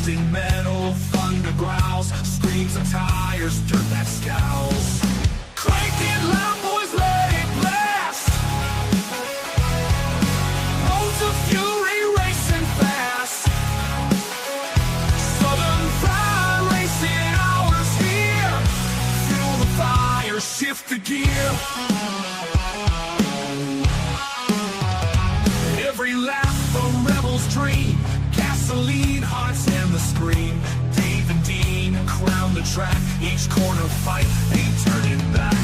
Melting metal, thunder growls, screams of tires, dirt that scowls. Crank it loud, boys, let it blast. Roads of fury racing fast. Southern Pride racing hours here. Fuel the fire, shift the gear. Every lap a rebel's dream. Gasoline, hearts and the scream. Dave and Dean crown the track. Each corner fight, ain't turning back.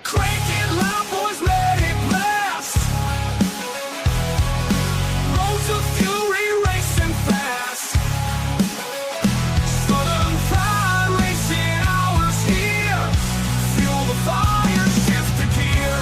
Crank it loud, boys, let it blast. Roads of fury racing fast. Southern Pride racing hours here. Fuel the fire, shift the gear.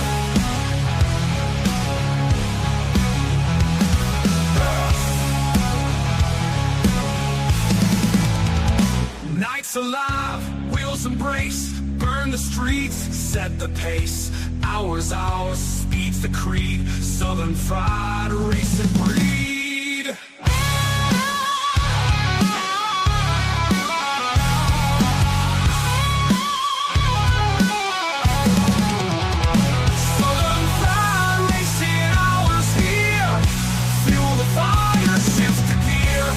Nights alive, wheels embrace, burn the streets, set the pace. Hours, speed's the creed. Southern Fried racing breed. Southern Fried racing hours here. Fuel the fire, shift the gear.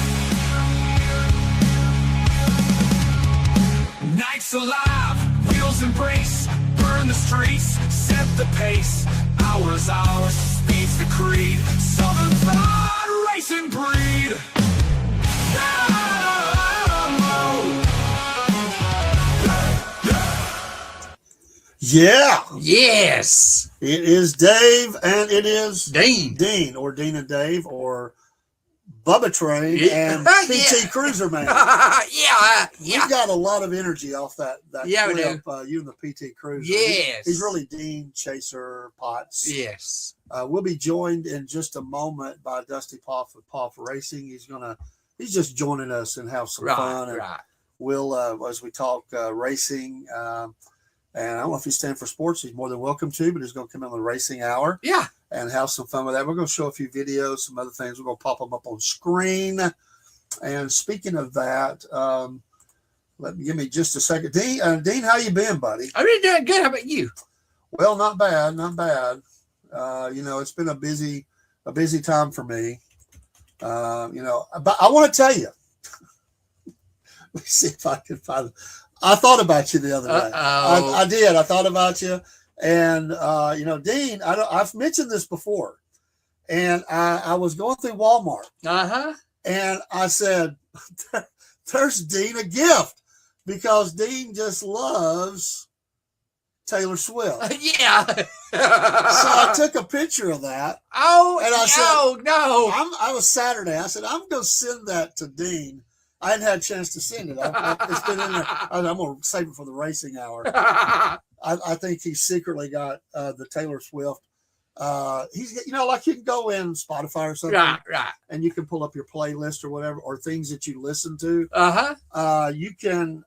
Nights alive, wheels embrace, burn the streets, set the pace. Hours, speed's the creed. Southern Fried racing breed. Yeah, Yes. it is Dave and it is Dean. Dean, or Dean and Dave, or Bubba Train Yeah. and Yeah. PT Cruiser Man. yeah. You got a lot of energy off that Yeah, we clip, you and the PT Cruiser. Yes. He's really Dean, Chaser, Potts. Yes. We'll be joined in just a moment by Dusty Poff with Poff Racing. He's just joining us and have some fun. And Right. we'll, as we talk racing, and I don't know if he's staying for sports. He's more than welcome to, but he's going to come in the racing hour. Yeah. And have some fun with that. We're going to show a few videos, some other things. We're going to pop them up on screen. And speaking of that, give me just a second. Dean, how you been, buddy? I'm really doing good. How about you? Well, not bad. It's been a busy time for me. But I want to tell you. Let me see if I can find it. I thought about you the other day. I did. I thought about you. And, Dean, I've mentioned this before, and I was going through Walmart, and I said, there's Dean a gift, because Dean just loves Taylor Swift. Yeah. So I took a picture of that. Oh, and I said, no. I was Saturday. I said, I'm going to send that to Dean. I hadn't had a chance to send it. It's been in there. I'm going to save it for the racing hour. I think he secretly got the Taylor Swift. He's, like you can go in Spotify or something, Right. and you can pull up your playlist or whatever, or things that you listen to. You can.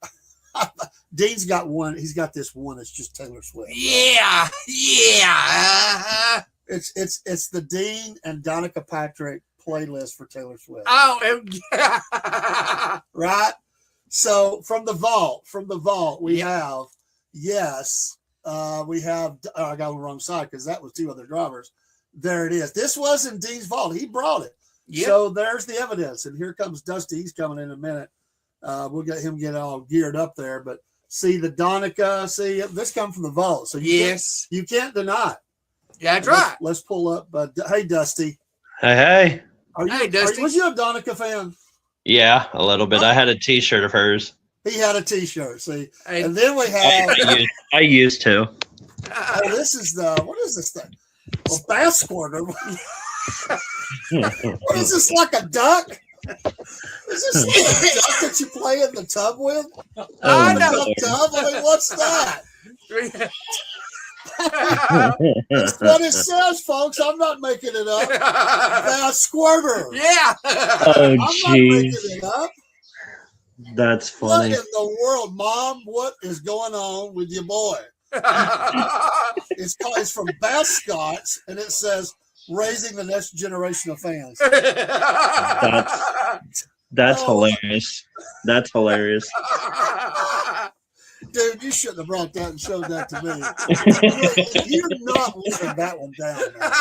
Dean's got one. He's got this one that's just Taylor Swift. Yeah. It's the Dean and Danica Patrick playlist for Taylor Swift. Oh, right. So from the vault, we have. Yes, we have. I got on the wrong side because that was two other drivers. There it is. This wasn't Dean's vault. He brought it. Yep. So there's the evidence. And here comes Dusty. He's coming in a minute. We'll get him all geared up there. But see the Donica. See, this come from the vault. So you can't deny it. Yeah, that's right. Let's pull up. Hey, Dusty. Hey. Dusty. Was you a Donica fan? Yeah, a little bit. I had a T-shirt of hers. He had a T-shirt. See, and then we have. I used to. This is what is this thing? A bass squirter. What is this, like a duck? Is this like a duck that you play in the tub with? Tub? I mean, what's that? That's what it says, folks. I'm not making it up. Bass squirter. Yeah. Oh, I'm not making it up. That's funny. What in the world, Mom? What is going on with your boy? It's from Bass Scots, and it says raising the next generation of fans. That's Oh. hilarious. That's hilarious. Dude, you shouldn't have brought that and showed that to me. You're not living that one down, man.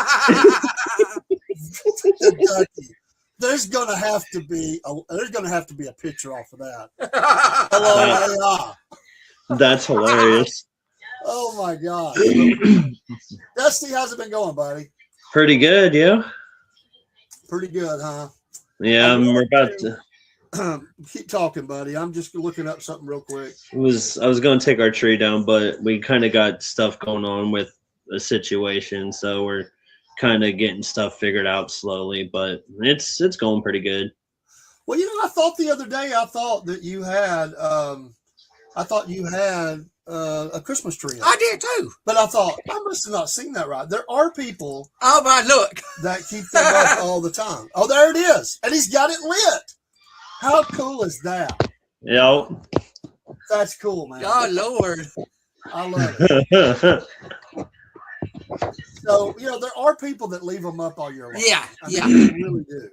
Kentucky. There's gonna have to be a picture off of that. Hello, AI. That's hilarious. Oh my God. Dusty, how's it been going, buddy? Pretty good, yeah. Pretty good, huh? Yeah, we're about to. Keep talking, buddy. I'm just looking up something real quick. I was going to take our tree down, but we kind of got stuff going on with the situation, so we're kind of getting stuff figured out slowly. But it's going pretty good. Well, I thought the other day, that you had, a Christmas tree. I did too. But I thought I must have not seen that right. There are people Oh my, look. that keep that up all the time. Oh, there it is, and he's got it lit. How cool is that? Yep. That's cool, man. God, Lord. I love it. So, there are people that leave them up all year long. Yeah, I mean, yeah. they really do.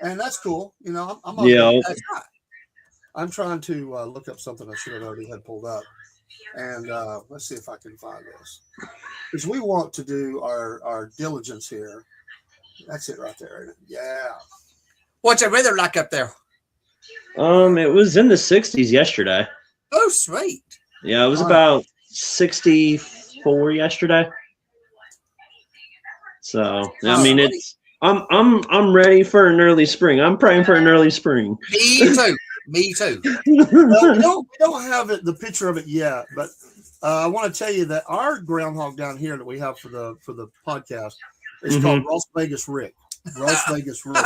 And that's cool. I'm okay. Yeah. That's right. I'm trying to look up something I should have already had pulled up. And let's see if I can find this. Because we want to do our diligence here. That's it right there. Isn't it? Yeah. What's the weather like up there? It was in the 60s yesterday. Oh, sweet. Yeah, it was about 64 yesterday. So I mean, I'm ready for an early spring. I'm praying for an early spring. Me too. Me too. Well, we don't have the picture of it yet, but I want to tell you that our groundhog down here that we have for the podcast is called Ross Vegas Rick. Ross Vegas Rick.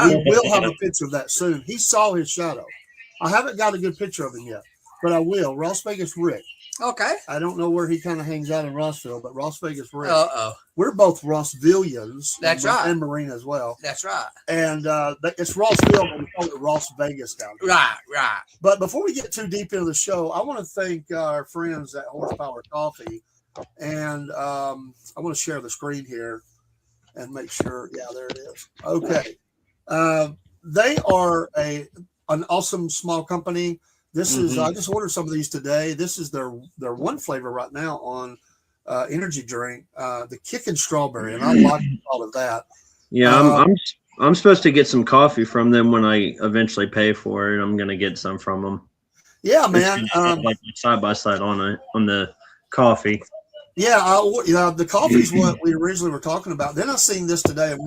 We will have a picture of that soon. He saw his shadow. I haven't got a good picture of him yet, but I will. Ross Vegas Rick. Okay. I don't know where he kind of hangs out in Rossville, but Ross Vegas Rick. Uh-oh. We're both Rossvillians. That's right. And Marine as well. That's right. And it's Rossville, but we call it Ross Vegas down here. Right. But before we get too deep into the show, I want to thank our friends at Horsepower Coffee. And I want to share the screen here and make sure. Yeah, there it is. Okay. They are an awesome small company. This is I just ordered some of these today. This is their one flavor right now on energy drink, the Kickin' Strawberry, and I like all of that. Yeah, I'm supposed to get some coffee from them when I eventually pay for it. I'm gonna get some from them. Yeah, man. Like side by side on the coffee. Yeah, the coffee is what we originally were talking about. Then I seen this today, and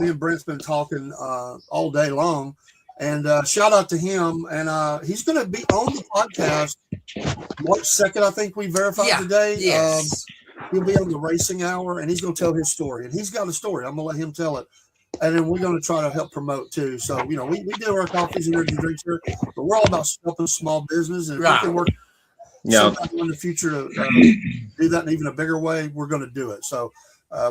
me and Brent's been talking all day long. And shout out to him. And he's going to be on the podcast March 2nd, I think we verified today. Yes. He'll be on the Racing Hour, and he's going to tell his story. And he's got a story. I'm going to let him tell it. And then we're going to try to help promote, too. So, we do our coffees and energy drinks here, but we're all about helping small business. And if we can work sometime in the future to do that in even a bigger way, we're going to do it. So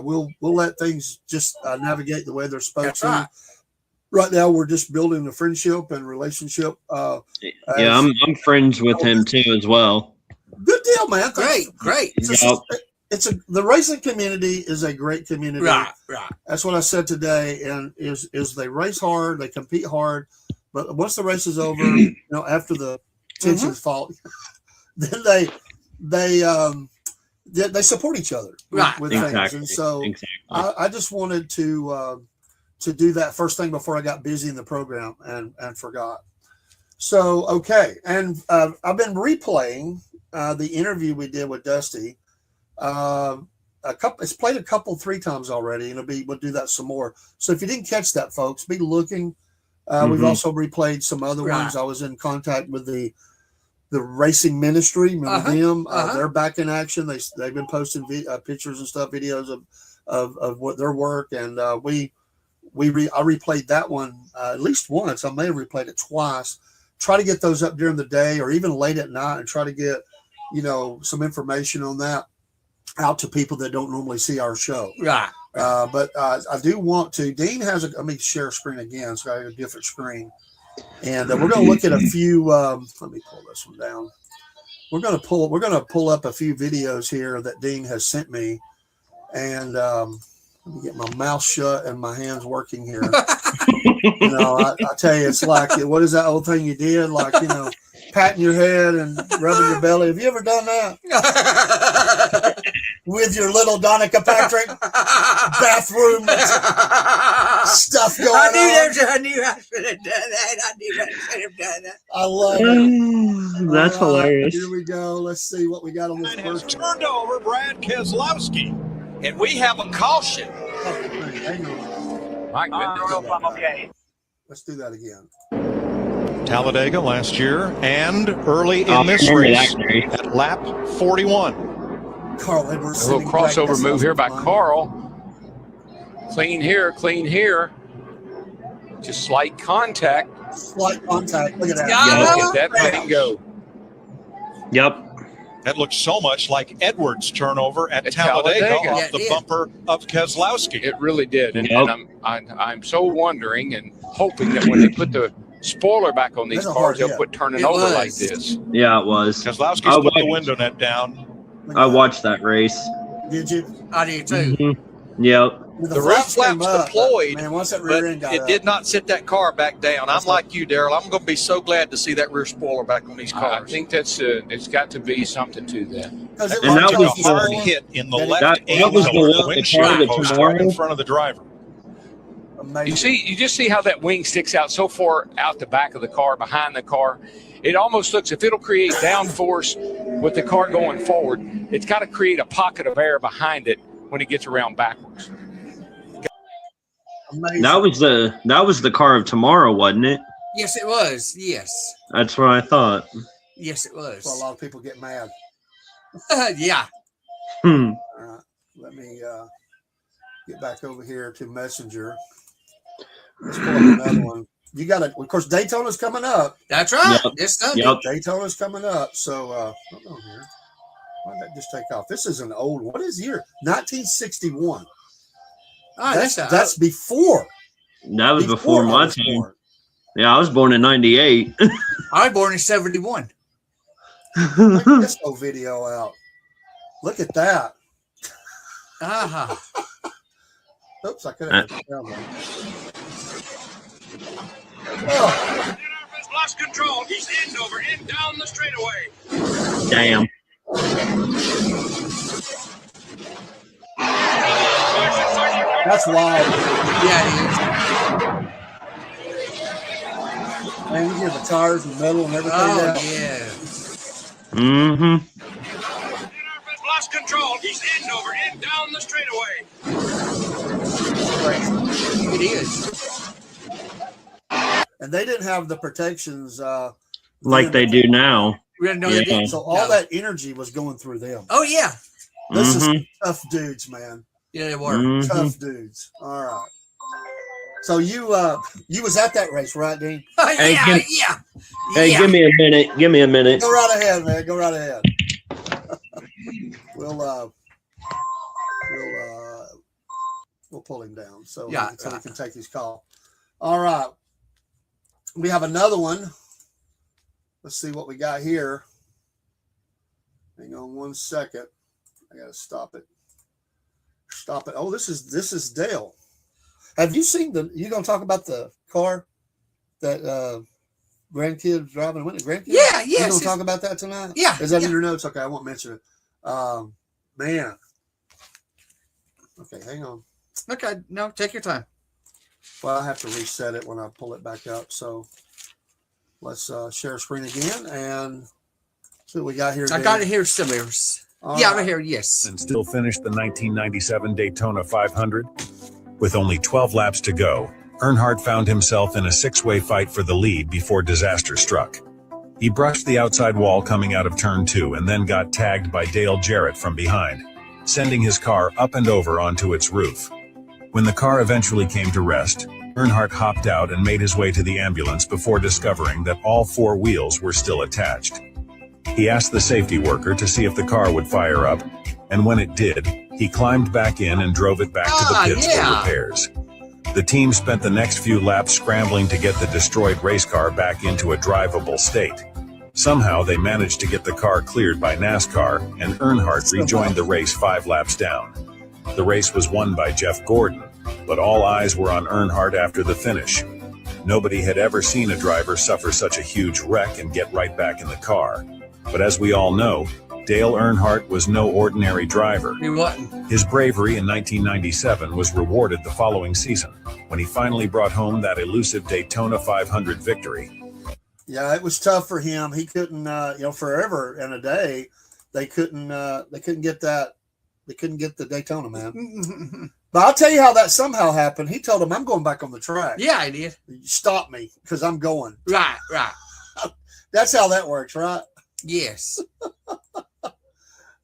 we'll let things just navigate the way they're supposed to. Right. Right now, we're just building a friendship and relationship. Yeah, I'm friends with him too as well. Good deal, man. Great. The racing community is a great community. Right. That's what I said today. And is they race hard, they compete hard, but once the race is over, after the tensions fall, then they support each other with things. And so I just wanted to do that first thing before I got busy in the program and forgot. So, okay. And I've been replaying the interview we did with Dusty. It's played a couple, 3 times already, and we'll do that some more. So if you didn't catch that, folks, be looking. We've also replayed some other ones. I was in contact with the racing ministry. Remember them? They're back in action. They've been posting pictures and stuff, videos of what their work. And I replayed that one at least once. I may have replayed it twice. Try to get those up during the day or even late at night and try to get, some information on that out to people that don't normally see our show. Right. But I do want to. Dean has let me share a screen again, so I have a different screen. And we're going to look at a few. Let me pull this one down. We're going to pull up a few videos here that Dean has sent me, and let me get my mouth shut and my hands working here. You know, I tell you, it's like, what is that old thing you did? Like, you know, patting your head and rubbing your belly. Have you ever done that? With your little Donica Patrick bathroom stuff going on. I knew I should have done that. I knew I should have done that. I love it. That's All right, hilarious. Here we go. Let's see what we got on this Has first. turned over Brad Keselowski, and we have a caution. Hang on. My goodness. Let's do that again. Talladega last year and early in Oh, this remember race that, Gary. at lap 41. Carl Edwards. A little sitting back. crossover That's move here by fun. Carl. Clean here, clean here. Just slight contact. Slight contact. Look at that. Yeah. Look at that thing go. Yep. That looked so much like Edwards' turnover at At Talladega Talladega. off Yeah, it the did. bumper of Keselowski. It really did. And, Yep. and I'm so wondering and hoping that when they put the spoiler back on these That's a cars, hard they'll hit. quit turning It over was. like this. Yeah, it was. Keselowski's I put the watched- window net down. Look at I that. watched that race. Did you? I do too. Mhm. Yep. When The rear flaps came flaps up, deployed, Man, once that But rear end got it up, did not sit that car back down. That's I'm like you, Daryl. I'm going to be so glad to see that rear spoiler back on these I cars. think that's it's got to be something to that. 'cause it And that took was a the- hard hit in the That- left that angle was the of one- the the windshield part of it post tomorrow. right in front of the driver. Amazing. You just see how that wing sticks out so far out the back of the car, behind the car. It almost looks, if it'll create downforce with the car going forward, it's got to create a pocket of air behind it when it gets around backwards. Amazing. That was the car of tomorrow, wasn't it? Yes, it was. Yes. That's what I thought. Yes, it was. That's why a lot of people get mad. Yeah. Hmm. All right. Let me get back over here to Messenger. Let's pull up another one. You got it. Of course, Daytona's coming up. That's right. Yep. This Sunday. Yep. Daytona's coming up. So, hold on here. Why did that just take off? This is an old. What is year? 1961. Oh, That's before. That was before I my was time. born. Yeah, I was born in '98. I was born in 71. Check this old video out. Look at that. Aha. Oops, I could have down there. Oh, Lost control. He's end over, end down the straightaway. Damn. that's wild. Yeah, it Man, you hear the tires and metal and is. everything. Oh, down. yeah. Mm-hmm. Lost control. He's end over, end down the straightaway. It is. And they didn't have the protections. Like they do now. We didn't know Yeah. they did. So all No. that energy was going through them. Oh, yeah. This is Mhm. tough dudes, man. Yeah, they were. Mhm. Tough dudes. All right. So you was at that race, right, Dean? Hey, yeah, give- yeah. Hey, yeah. give me a minute. Give me a minute. Go right ahead, man. Go right ahead. We'll pull him down so Yeah. so we can take his call. All right. We have another one. Let's see what we got here. Hang on 1 second. I gotta stop it. Stop it. Oh, this is Dale. Have you seen you gonna talk about the car that grandkids driving? When the grandkids? Yeah, You yes. gonna talk about that tonight? Yeah, Is that yeah. in your notes? Okay, I won't mention it. Man. Okay, hang on. Okay, no, take your time. Well, I have to reset it when I pull it back up. So let's share screen again and see what we got here. I Dave. got it here, Simmers. All Yeah, right. right here, yes. And still finished the 1997 Daytona 500. With only 12 laps to go, Earnhardt found himself in a six-way fight for the lead before disaster struck. He brushed the outside wall coming out of turn 2 and then got tagged by Dale Jarrett from behind, sending his car up and over onto its roof. When the car eventually came to rest, Earnhardt hopped out and made his way to the ambulance before discovering that all 4 wheels were still attached. He asked the safety worker to see if the car would fire up, and when it did, he climbed back in and drove it back to the pits for yeah. repairs. The team spent the next few laps scrambling to get the destroyed race car back into a drivable state. Somehow they managed to get the car cleared by NASCAR, and Earnhardt rejoined the race 5 laps down. The race was won by Jeff Gordon, but all eyes were on Earnhardt after the finish, Nobody had ever seen a driver suffer such a huge wreck and get right back in the car. But as we all know, Dale Earnhardt was no ordinary driver. He wasn't. His bravery in 1997 was rewarded the following season, when he finally brought home that elusive Daytona 500 victory. Yeah, it was tough for him. He couldn't, forever and a day, they couldn't get that. They couldn't get the Daytona, man. But I'll tell you how that somehow happened. He told him, "I'm going back on the track." Yeah, I did. Stop me, because I'm going. Right. That's how that works, right? Yes.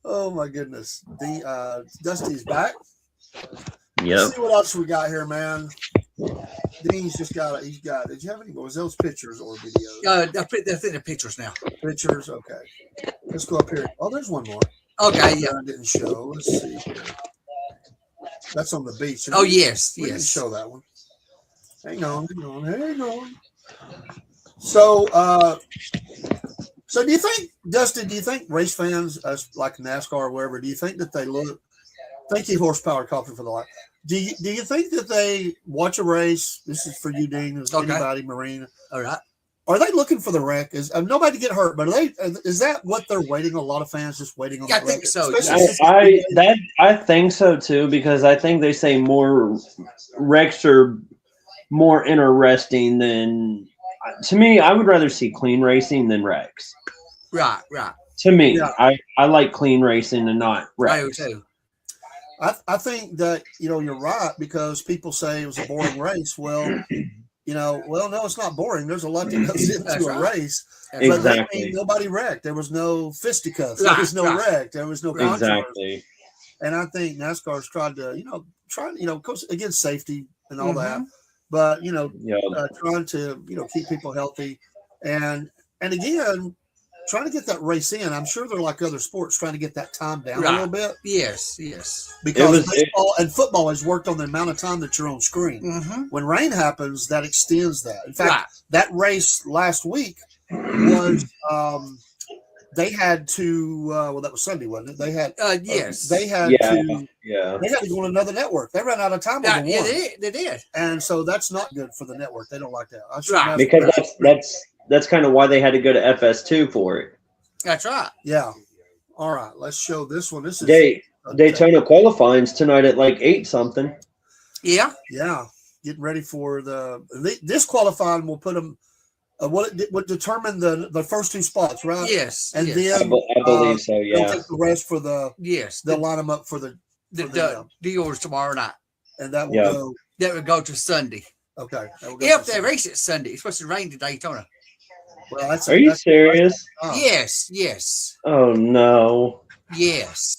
Oh my goodness. Dusty's back. Yep. Let's see what else we got here, man. Dean's just got. Did you have any? Was those pictures or videos? They're in the pictures now. Pictures. Okay. Let's go up here. Oh, there's one more. Okay, yeah. I didn't show. Let's see here. That's on the beach. Oh, yes, We didn't yes. show that one. Hang on. So do you think, Dustin, do you think race fans, like NASCAR or wherever, do you think that they look, thank you, Horsepower Coffee, for the light. Do you think that they watch a race? This is for you, Dean, as Okay. anybody, Marina. All right. Are they looking for the wreck? Is nobody get hurt? But is that what they're waiting? A lot of fans just waiting on. Yeah, the I think wreck? so. Especially I think so too, because I think they say more wrecks are more interesting than, to me. I would rather see clean racing than wrecks. Right. To me, Yeah. I like clean racing and not I do wrecks. too. I think that you're right, because people say it was a boring race. Well, no, it's not boring. There's a lot that goes into That's a right. race. That's But that Exactly. means nobody wrecked. There was no fisticuffs. There Right, was no right. wreck. There was no controversy. Exactly. And I think NASCAR's tried to, of course, against safety and all that, Mhm. but Yeah. trying to keep people healthy, and again, trying to get that race in. I'm sure they're like other sports, trying to get that time down a Right. little bit, Yes. because baseball and football has worked on the amount of time that you're on screen. Mm-hmm. When rain happens, that extends that. In fact, Right. that race last week was they had to that was Sunday, wasn't it? They had Yes. they had Yeah. to Yeah. they had to go on another network. They ran out of time on the Yeah, one, they did. and so that's not good for the network. They don't like that. I'm sure Right. Because that's kind of why they had to go to FS2 for it. That's right. yeah. All right, let's show this one. This is Daytona qualifying's tonight at like 8 something. Yeah. Yeah, getting ready for this qualifying will put them. What determine the first 2 spots, right? Yes. And yes. then I believe so. they'll Yeah. take the rest for Yes. they'll line them up for the Deal's tomorrow night. and that will Yeah. go. That would go to Sunday. Okay. That will go If to they Sunday. race it Sunday, it's supposed to rain to Daytona. Well, that's Are you that's- serious? oh. Yes. Oh no. Yes.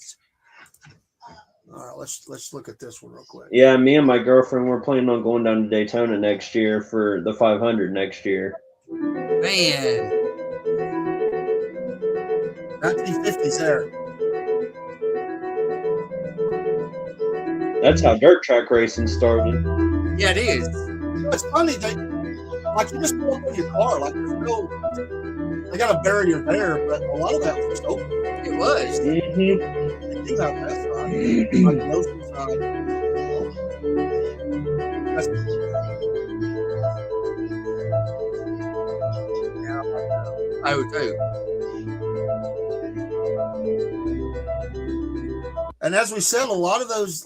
All right, let's look at this one real quick. Yeah, me and my girlfriend were planning on going down to Daytona next year for the 500 next year. Man. 1950s there. That's how dirt track racing started. Yeah, it is. It's funny like you just pull up in your car, like there's no. They got a barrier there, but a lot of that was just open. It was. Mm-hmm. They do have that side, like the ocean side. That's, yeah, I would too. and as we said, a lot of those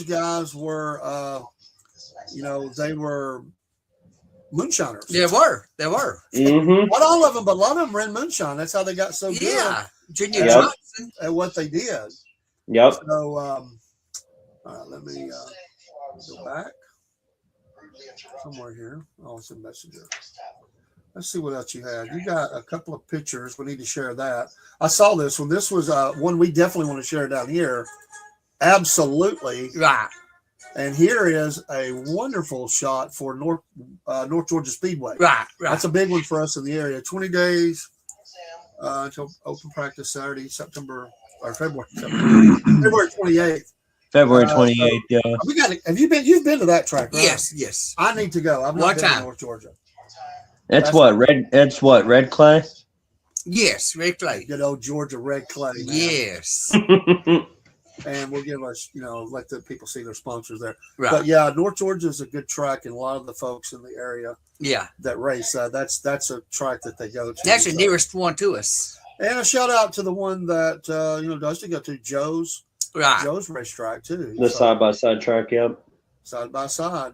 guys were, they were moonshiners. They were. Mm-hmm. Not all of them, but a lot of them ran moonshine. That's how they got so good Yeah. Junior Yep. Johnson. at what they did. Yep. So, all right, let me go back somewhere here. Oh, it's a messenger. Let's see what else you had. You got a couple of pictures. We need to share that. I saw this one. This was one we definitely want to share down here. Absolutely. Right. And here is a wonderful shot for North Georgia Speedway. Right. That's a big one for us in the area. 20 days until open practice Saturday, February 28th. February So 28th. Yeah. You've been to that track, right? Yes. I need to go. I've not One been to time. North Georgia. That's what red clay. Yes, Red Clay. Good old Georgia red clay. Man. Yes. and we'll give us, let the people see their sponsors there. Right. But yeah, North Georgia is a good track, and a lot of the folks in the area Yeah. that race, that's a track that they go to. That's the So- nearest one to us. And a shout out to the one that Dusty got to, Joe's Right. racetrack too. The So, side by side track. Yep. side by side.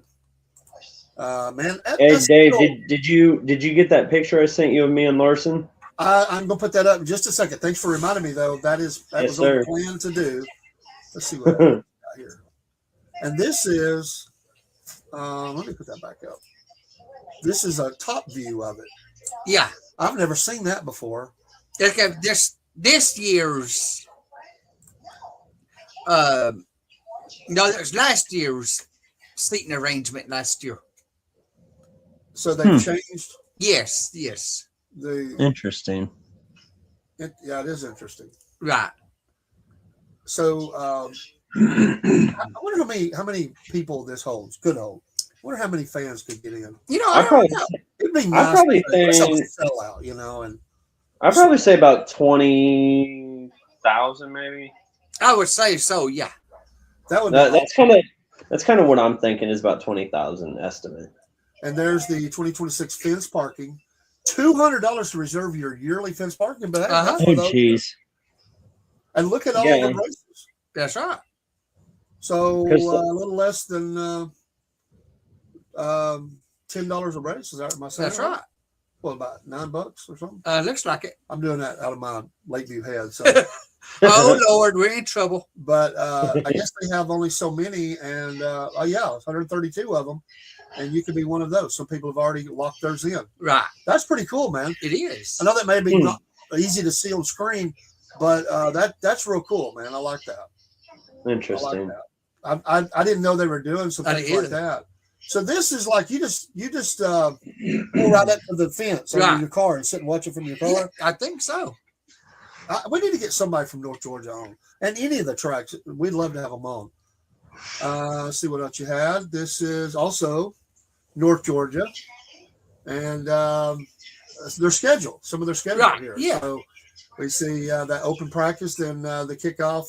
Man, Hey that's Dave, cool. did you get that picture I sent you of me and Larson? I'm gonna put that up in just a second. Thanks for reminding me, though. That Yes, was on the sir. plan to do. Let's see what I got here. And this is, let me put that back up. This is a top view of it. Yeah. I've never seen that before. Okay, this year's no, there's last year's seating arrangement last year. So they've changed Yes. the. Interesting. Yeah, it is interesting. Right. So I wonder how many people this holds. Could hold. I wonder how many fans could get in. I don't know. It'd be I'd nice. probably Let's have a say- sellout, and I'd probably say about 20,000, maybe. I would say so. Yeah. that would be That's kind of what I'm thinking is about 20,000 estimate. And there's the 2026 fence parking. $200 to reserve your yearly fence parking. But that's Oh, for those. jeez. And look at all Yeah. the races. That's right. So a 'Cause little less than $10 a race. Is that my saying? That's right. Well, about $9 or something. Looks like it. I'm doing that out of my Lakeview head. So, Oh Lord, we're in trouble. but I guess they have only so many, and 132 of them, and you could be one of those. Some people have already locked theirs in. Right. That's pretty cool, man. It is. I know that may be not easy to see on screen, but that's real cool, man. I like that. I like Interesting. that. I didn't know they were doing some I things didn't like that. So this is like you just pull right up to the fence Right. under your car and sit and watch it from your car. Yeah, I think so. We need to get somebody from North Georgia on, and any of the tracks. We'd love to have them on. Let's see what else you had. This is also North Georgia, and their schedule. Some of their schedule Right, here. yeah. So we see that open practice, then the kickoff,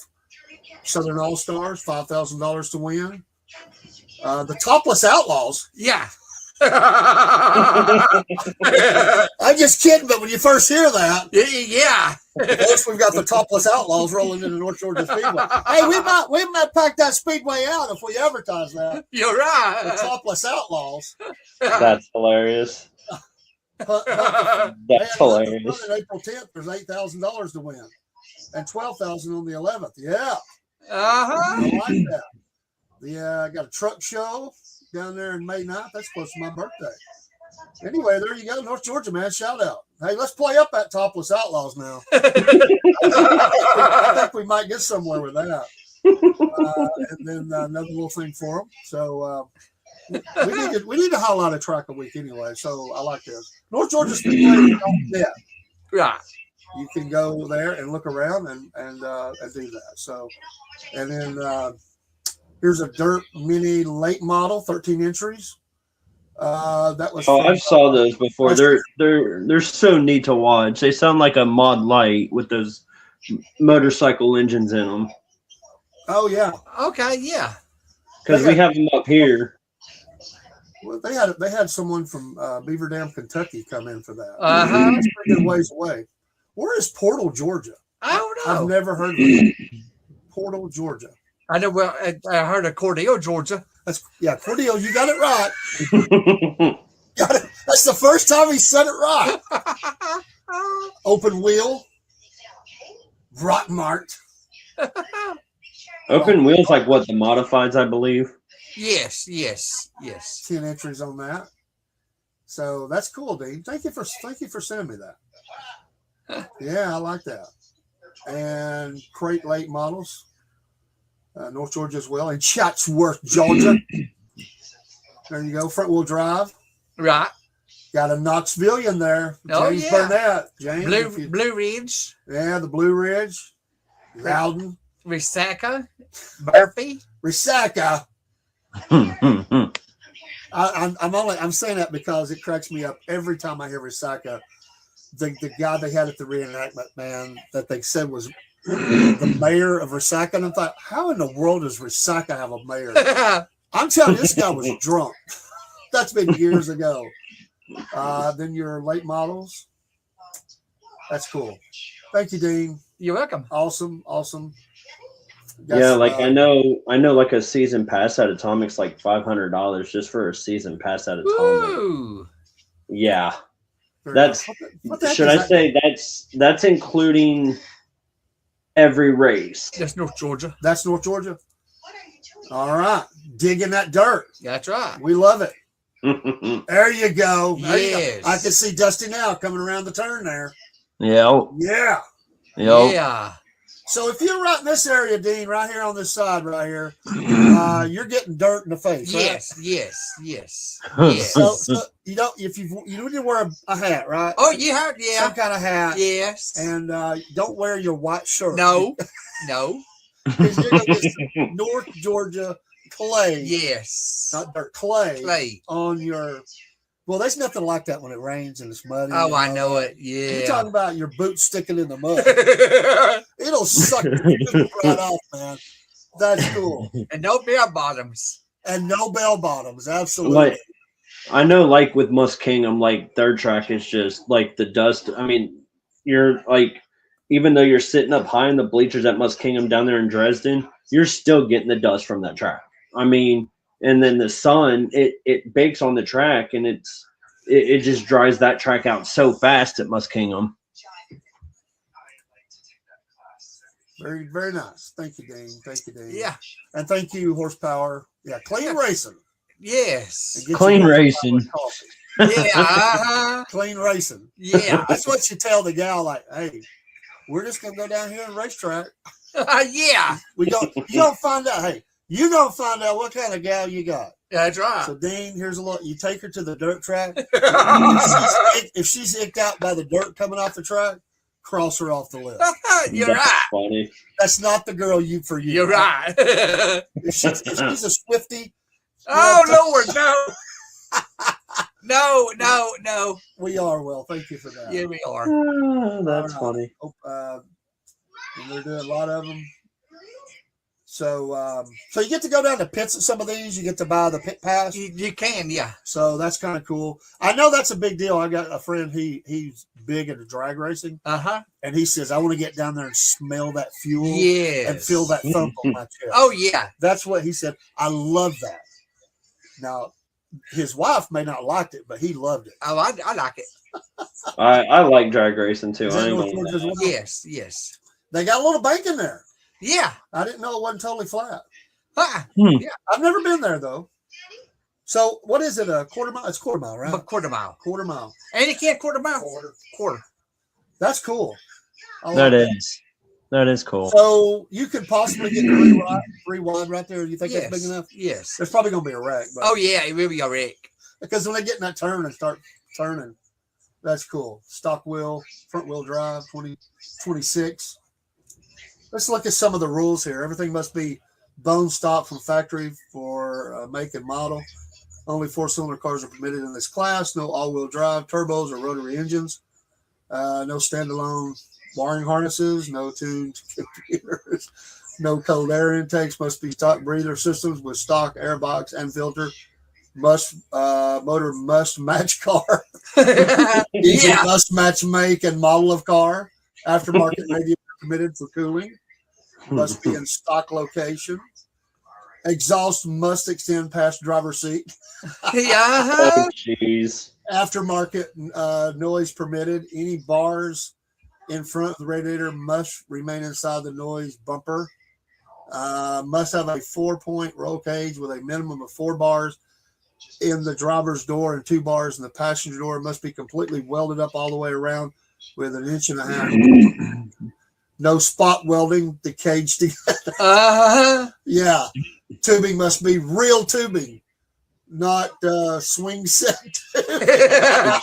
Southern All Stars, $5,000 to win. The Topless Outlaws. Yeah. I'm just kidding, but when you first hear that, Yeah. first we've got the Topless Outlaws rolling into North Georgia Speedway. Hey, we might pack that speedway out if we advertise that. You're The right. Topless Outlaws. That's hilarious. That's hilarious. On April 10th, there's $8,000 to win, and $12,000 on the 11th. Yeah, Uh-huh. I like that. I got a truck show down there in May 9th. That's close to my birthday. Anyway, there you go, North Georgia, man. Shout out. Hey, let's play up that Topless Outlaws now. I think we might get somewhere with that. And then another little thing for them. So we need to highlight a track a week anyway. So I like this. North Georgia Speedway. Yeah, Right. you can go there and look around and do that. So, and then here's a dirt mini late model, 13 entries. That was. Oh, from, I saw those before. They're so neat to watch. They sound like a mod light with those motorcycle engines in them. Oh yeah. Okay, yeah. Because we have them up here. Well, they had someone from Beaver Dam, Kentucky, come in for that. Uh-huh. That's a pretty good ways away. Where is Portal, Georgia? I don't I've know. never heard of it. Portal, Georgia. I know. Well, I heard of Cordell, Georgia. Cordell, you got it right. Got it. That's the first time he said it right. Open wheel, rock marked. Open wheels, like what, the modifieds, I believe. Yes. 10 entries on that. So that's cool, Dean. Thank you for sending me that. Yeah, I like that. And crate late models, North Georgia as well, and Chatsworth, Georgia. There you go, front wheel drive. Right. Got a Knoxville in there. Oh, James yeah. Burnett. James, Blue Ridge, yeah, the Blue Ridge, Loudon, Resaca, Murphy. Resaca. I'm saying that because it cracks me up every time I hear Resaca. The guy they had at the reenactment, man, that they said was the mayor of Resaca. And I thought, how in the world does Resaca have a mayor? I'm telling you, this guy was drunk. That's been years ago. Then your late models. That's cool. Thank you, Dean. You're welcome. Awesome. Yeah, like I know like a season pass at Atomic's like $500 just for a season pass at Atomic. Ooh. Yeah. Very That's nice. What the heck should is I that? say that's including every race. That's North Georgia. That's North Georgia. All right. Digging that dirt. That's right. We love it. There you go. There you go. Yes. I can see Dusty now coming around the turn there. Yeah. Yeah. Yeah. So if you're right in this area, Dean, right here on this side right here, you're getting dirt in the face. Right? Yes. So you don't you need to wear a hat, right? Oh, yeah. Some kind of hat. Yes. And don't wear your white shirt. No. Because you're going to get some North Georgia clay. Yes. Not dirt, clay. Clay. On your. Well, there's nothing like that when it rains and it's muddy. Oh, I know it. Yeah. You're talking about your boots sticking in the mud. It'll suck your boots right off, man. That's cool. And no bell bottoms. And no bell bottoms. Absolutely. Like I know, like with Muskingum, like their track is just like the dust. I mean, you're like, even though you're sitting up high in the bleachers at Muskingum down there in Dresden, you're still getting the dust from that track. I mean, and then the sun, it bakes on the track, and it just dries that track out so fast at Muskingum. Very, very nice. Thank you, Dean. Yeah. And thank you, Horsepower. Yeah, clean racing. Yes. And get Clean your racing. with coffee. Yeah. Clean racing. Yeah. That's what you tell the gal, like, hey, we're just gonna go down here and racetrack. Yeah. You're gonna find out, hey, you're gonna find out what kind of gal you got. That's right. So Dean, here's a look. You take her to the dirt track. If she's icked out by the dirt coming off the track, cross her off the list. You're That's right. funny. That's not the girl for you. You're right. If she's a Swiftie, Oh, Lord, no. No. we are. Well, thank you for that. Yeah, we are. Oh, that's All right. funny. And they're doing a lot of them. So, so you get to go down to pits at some of these. You get to buy the pit pass. You can, yeah. So that's kind of cool. I know that's a big deal. I got a friend. He's big into drag racing, and he says, "I want to get down there and smell that fuel, Yes. and feel that thump on my chest." Oh, yeah. That's what he said. I love that. Now, his wife may not liked it, but he loved it. Oh, I like it. I like drag racing too. Is I that ain't North gonna Georgia as lie. well? Yes. They got a little bank in there. Yeah. I didn't know it wasn't totally flat. Yeah. I've never been there though. So what is it? A quarter mile? It's quarter mile, right? But quarter mile. Quarter mile. And you can't quarter mile. Quarter. That's cool. I That like is. That is cool. So you could possibly get three wide right there. You think Yes. that's big enough? Yes. There's probably going to be a wreck. But Oh, yeah. It will be a wreck. because when they get in that turn and start turning, that's cool. Stock wheel, front wheel drive, 2026. Let's look at some of the rules here. Everything must be bone stock from factory for make and model. Only 4-cylinder cars are permitted in this class. No all-wheel drive, turbos, or rotary engines. No standalone wiring harnesses. No tuned computers. No cold air intakes. Must be stock breather systems with stock air box and filter. Motor must match car. Engine Yeah. must match make and model of car. Aftermarket radiator permitted for cooling. Must be in stock location. Exhaust must extend past driver's seat. Yeah. Oh, jeez. Aftermarket noise permitted. Any bars in front of the radiator must remain inside the noise bumper. Must have a 4-point roll cage with a minimum of 4 bars in the driver's door and 2 bars in the passenger door. Must be completely welded up all the way around with 1.5 inches. No spot welding the cage together. Yeah. Tubing must be real tubing, not swing set. Jeez.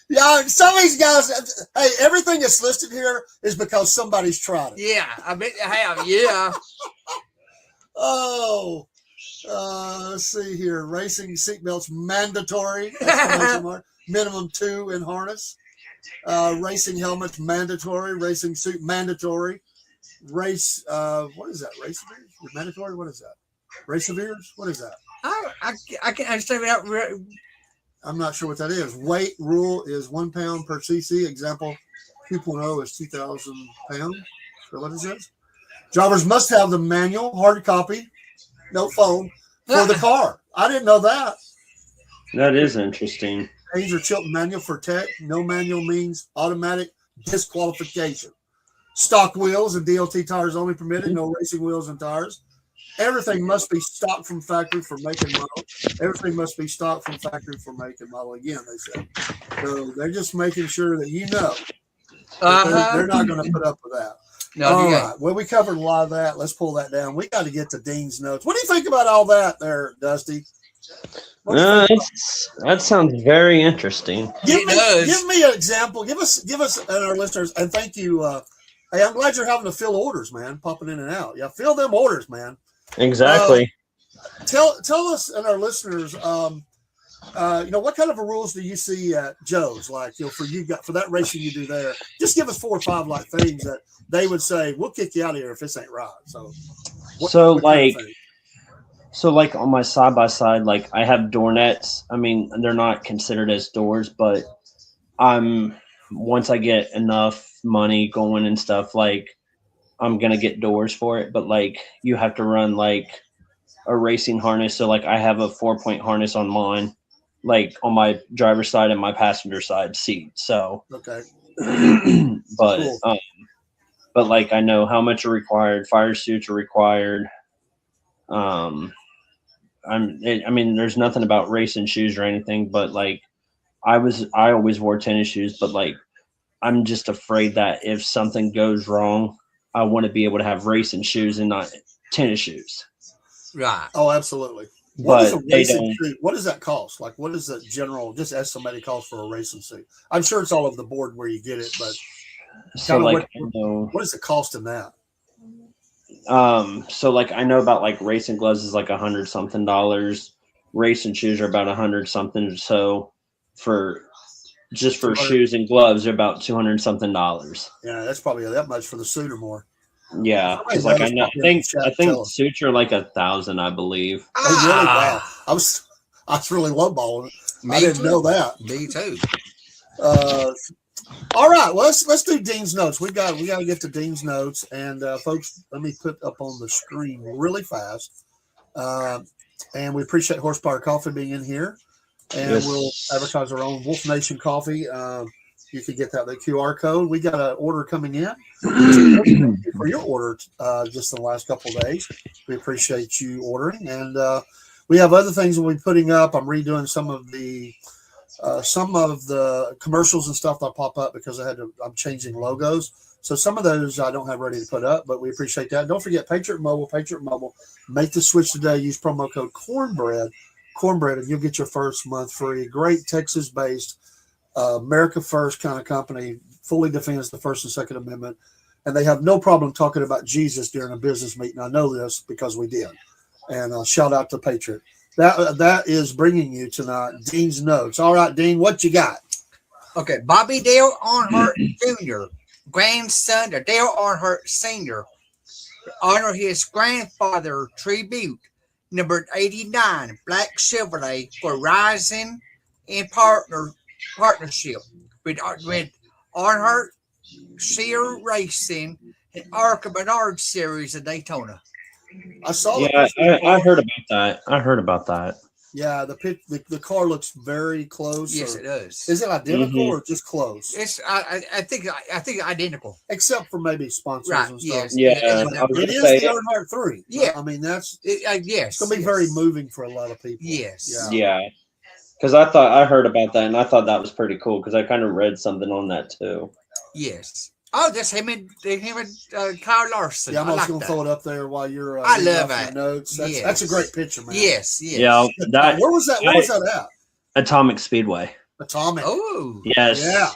Yeah, some of these guys, hey, everything that's listed here is because somebody's tried it. Yeah. I bet you have. Yeah. Oh, let's see here. Racing seatbelts mandatory. Exclamation mark. Minimum 2 in harness. Racing helmets mandatory. Racing suit mandatory. Race. What is that? Race mandatory. What is that? Race severes. What is that? I can't understand without. I'm not sure what that is. Weight rule is 1 pound per cc. Example 2.0 is 2,000 pounds. So what is this? Drivers must have the manual, hard copy, no phone, for the car. I didn't know that. That is interesting. Change or tilt manual for tech. No manual means automatic disqualification. Stock wheels and DOT tires only permitted. No racing wheels and tires. Everything must be stock from factory for make and model. Everything must be stock from factory for make and model. Again, they said. So they're just making sure that you know that they're not going to put up with that. No, all right. Well, we covered a lot of that. Let's pull that down. We got to get to Dean's notes. What do you think about all that there, Dusty? That sounds very interesting. Give me an example. Give us and our listeners, and thank you. Hey, I'm glad you're having to fill orders, man, popping in and out. Yeah, fill them orders, man. Exactly. Tell us and our listeners, what kind of rules do you see at Joe's? Like, for that racing you do there, just give us 4 or 5 like things that they would say, we'll kick you out of here if this ain't right. So, like on my side by side, like I have door nets. I mean, they're not considered as doors, but once I get enough money going and stuff, like I'm gonna get doors for it. But like you have to run like a racing harness. So like I have a 4-point harness on mine, like on my driver's side and my passenger side seat. So okay. But cool. But like I know how much are required. Fire suits are required. I mean, there's nothing about racing shoes or anything, but like I always wore tennis shoes, but like I'm just afraid that if something goes wrong, I want to be able to have racing shoes and not tennis shoes. Right. Oh, absolutely. What does that cost? Like, what is the general, just estimated cost for a racing suit? I'm sure it's all over the board where you get it, but so like, what is the cost in that? So like I know about like racing gloves is like $100 something. Racing shoes are about $100 something. So for shoes and gloves, they're about $200 something. Yeah, that's probably that much for the suit or more. Yeah, because like I think suits are like 1,000, I believe. Oh, really? Wow. I was really lowballing it. I didn't know that. Me too. All right, well, let's do Dean's notes. We got to get to Dean's notes, and folks, let me put up on the screen really fast. And we appreciate Horsepower Coffee being in here, and we'll advertise our own Wolf Nation coffee. You can get the QR code. We got an order coming in for your order just in the last couple of days. We appreciate you ordering, and we have other things we'll be putting up. I'm redoing some of the commercials and stuff that pop up because I'm changing logos. So some of those I don't have ready to put up, but we appreciate that. Don't forget Patriot Mobile. Make the switch today. Use promo code Cornbread, and you'll get your first month free. Great Texas-based, America First kind of company, fully defends the First and Second Amendment, and they have no problem talking about Jesus during a business meeting. I know this because we did. And shout out to Patriot. That is bringing you tonight Dean's notes. All right, Dean, what you got? Okay, Bobby Dale Earnhardt Jr., grandson of Dale Earnhardt Sr., honor his grandfather tribute, number 89, Black Chevrolet, for rising in partnership with Earnhardt Sear Racing and Arca Bernard Series of Daytona. I saw. Yeah, I heard about that. Yeah, the car looks very close. Yes, it does. Is it identical or just close? It's I think identical, except for maybe sponsors and stuff. Yes. Yeah, it is the Earnhardt 3. Yeah, I mean yes, it's gonna be very moving for a lot of people. Yes, yeah. Because I heard about that and I thought that was pretty cool because I kind of read something on that too. Yes. Oh, that's him and Kyle Larson. Yeah, I'm also going to throw it up there while you're I love it. Notes. That's a great picture, man. Yes. Yeah. Where was that? Where was that at? Atomic Speedway. Atomic. Oh. Yes. Yeah.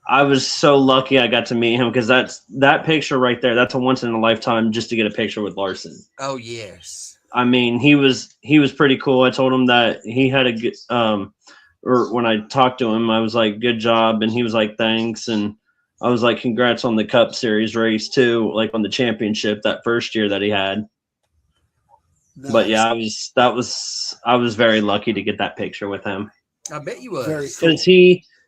I was so lucky I got to meet him because that picture right there, that's a once in a lifetime just to get a picture with Larson. Oh, yes. I mean, he was pretty cool. I told him that he had or when I talked to him, I was like, "Good job," and he was like, "Thanks," and I was like, "Congrats on the Cup Series race too, like on the championship that first year that he had." Nice. But yeah, I was very lucky to get that picture with him. I bet you was. Very cool.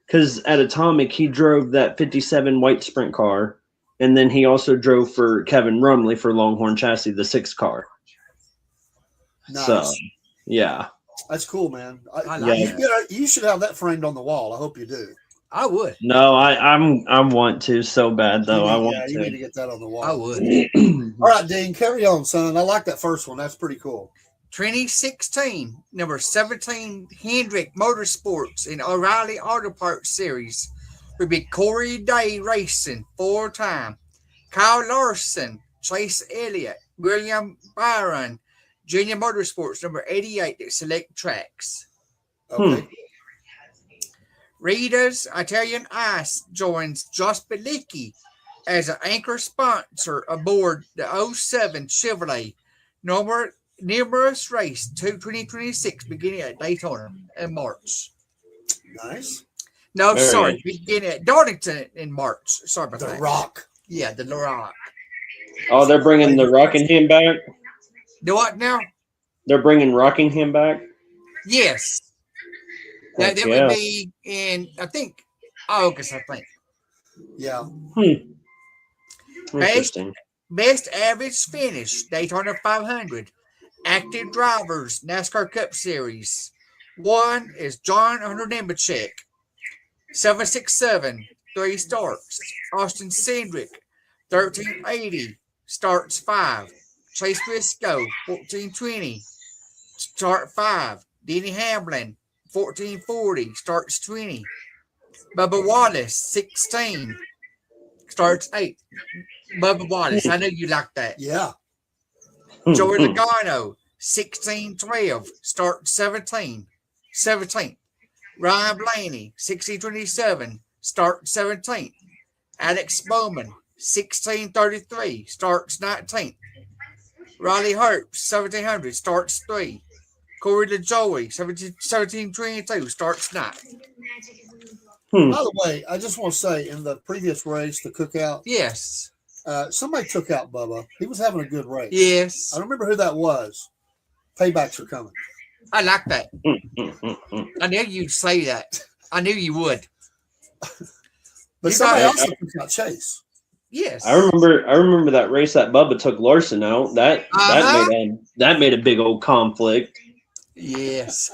Because at Atomic he drove that 57 white sprint car, and then he also drove for Kevin Rumley for Longhorn Chassis, the 6 car. Nice. So yeah, That's cool, man. I like that. You should have that framed on the wall. I hope you do. I would. no, I want to so bad though. You need to get that on the wall. I would. All right, Dean, carry on, son. I like that first one. That's pretty cool. 2016, number 17, Hendrick Motorsports in O'Reilly Auto Parts Series would be Corey Day Racing, 4-time. Kyle Larson, Chase Elliott, William Byron, Junior Motorsports, number 88 at select tracks. Okay. Rita's Italian Ice joins Josh Belicki as an anchor sponsor aboard the 07 Chevrolet numerous race to 2026 beginning at Daytona in March. Nice. No, Very sorry, nice. beginning at Darlington in March. Sorry about The that. Rock. Yeah, the Rock. Oh, they're bringing the Rockingham back. Do what now? They're bringing Rockingham back. Yes. Heck That yeah. would be in, I think, August, I think. Yeah. Interesting. Best average finish, Daytona 500. Active drivers, NASCAR Cup Series. 1 is John Hunter Nemechek, 767, 3 starts. Austin Cindric, 1380, starts 5. Chase Briscoe, 1420, start 5. Denny Hamlin, 1440, starts 20. Bubba Wallace, 16, starts 8. Bubba Wallace, I know you like that. Yeah. Joey Logano, 1612, starts 17. 17th. Ryan Blaney, 1627, starts 17th. Alex Bowman, 1633, starts 19th. Riley Herbst, 1700, starts 3. Corey LaJoie, 1722, starts 9. By the way, I just want to say, in the previous race, the cookout, Yes. somebody took out Bubba. He was having a good race. Yes. I don't remember who that was. Paybacks are coming. I like that. I knew you'd say that. I knew you would. But You somebody got- else took out Chase. Yes. I remember that race that Bubba took Larson out. That made a big old conflict. Yes.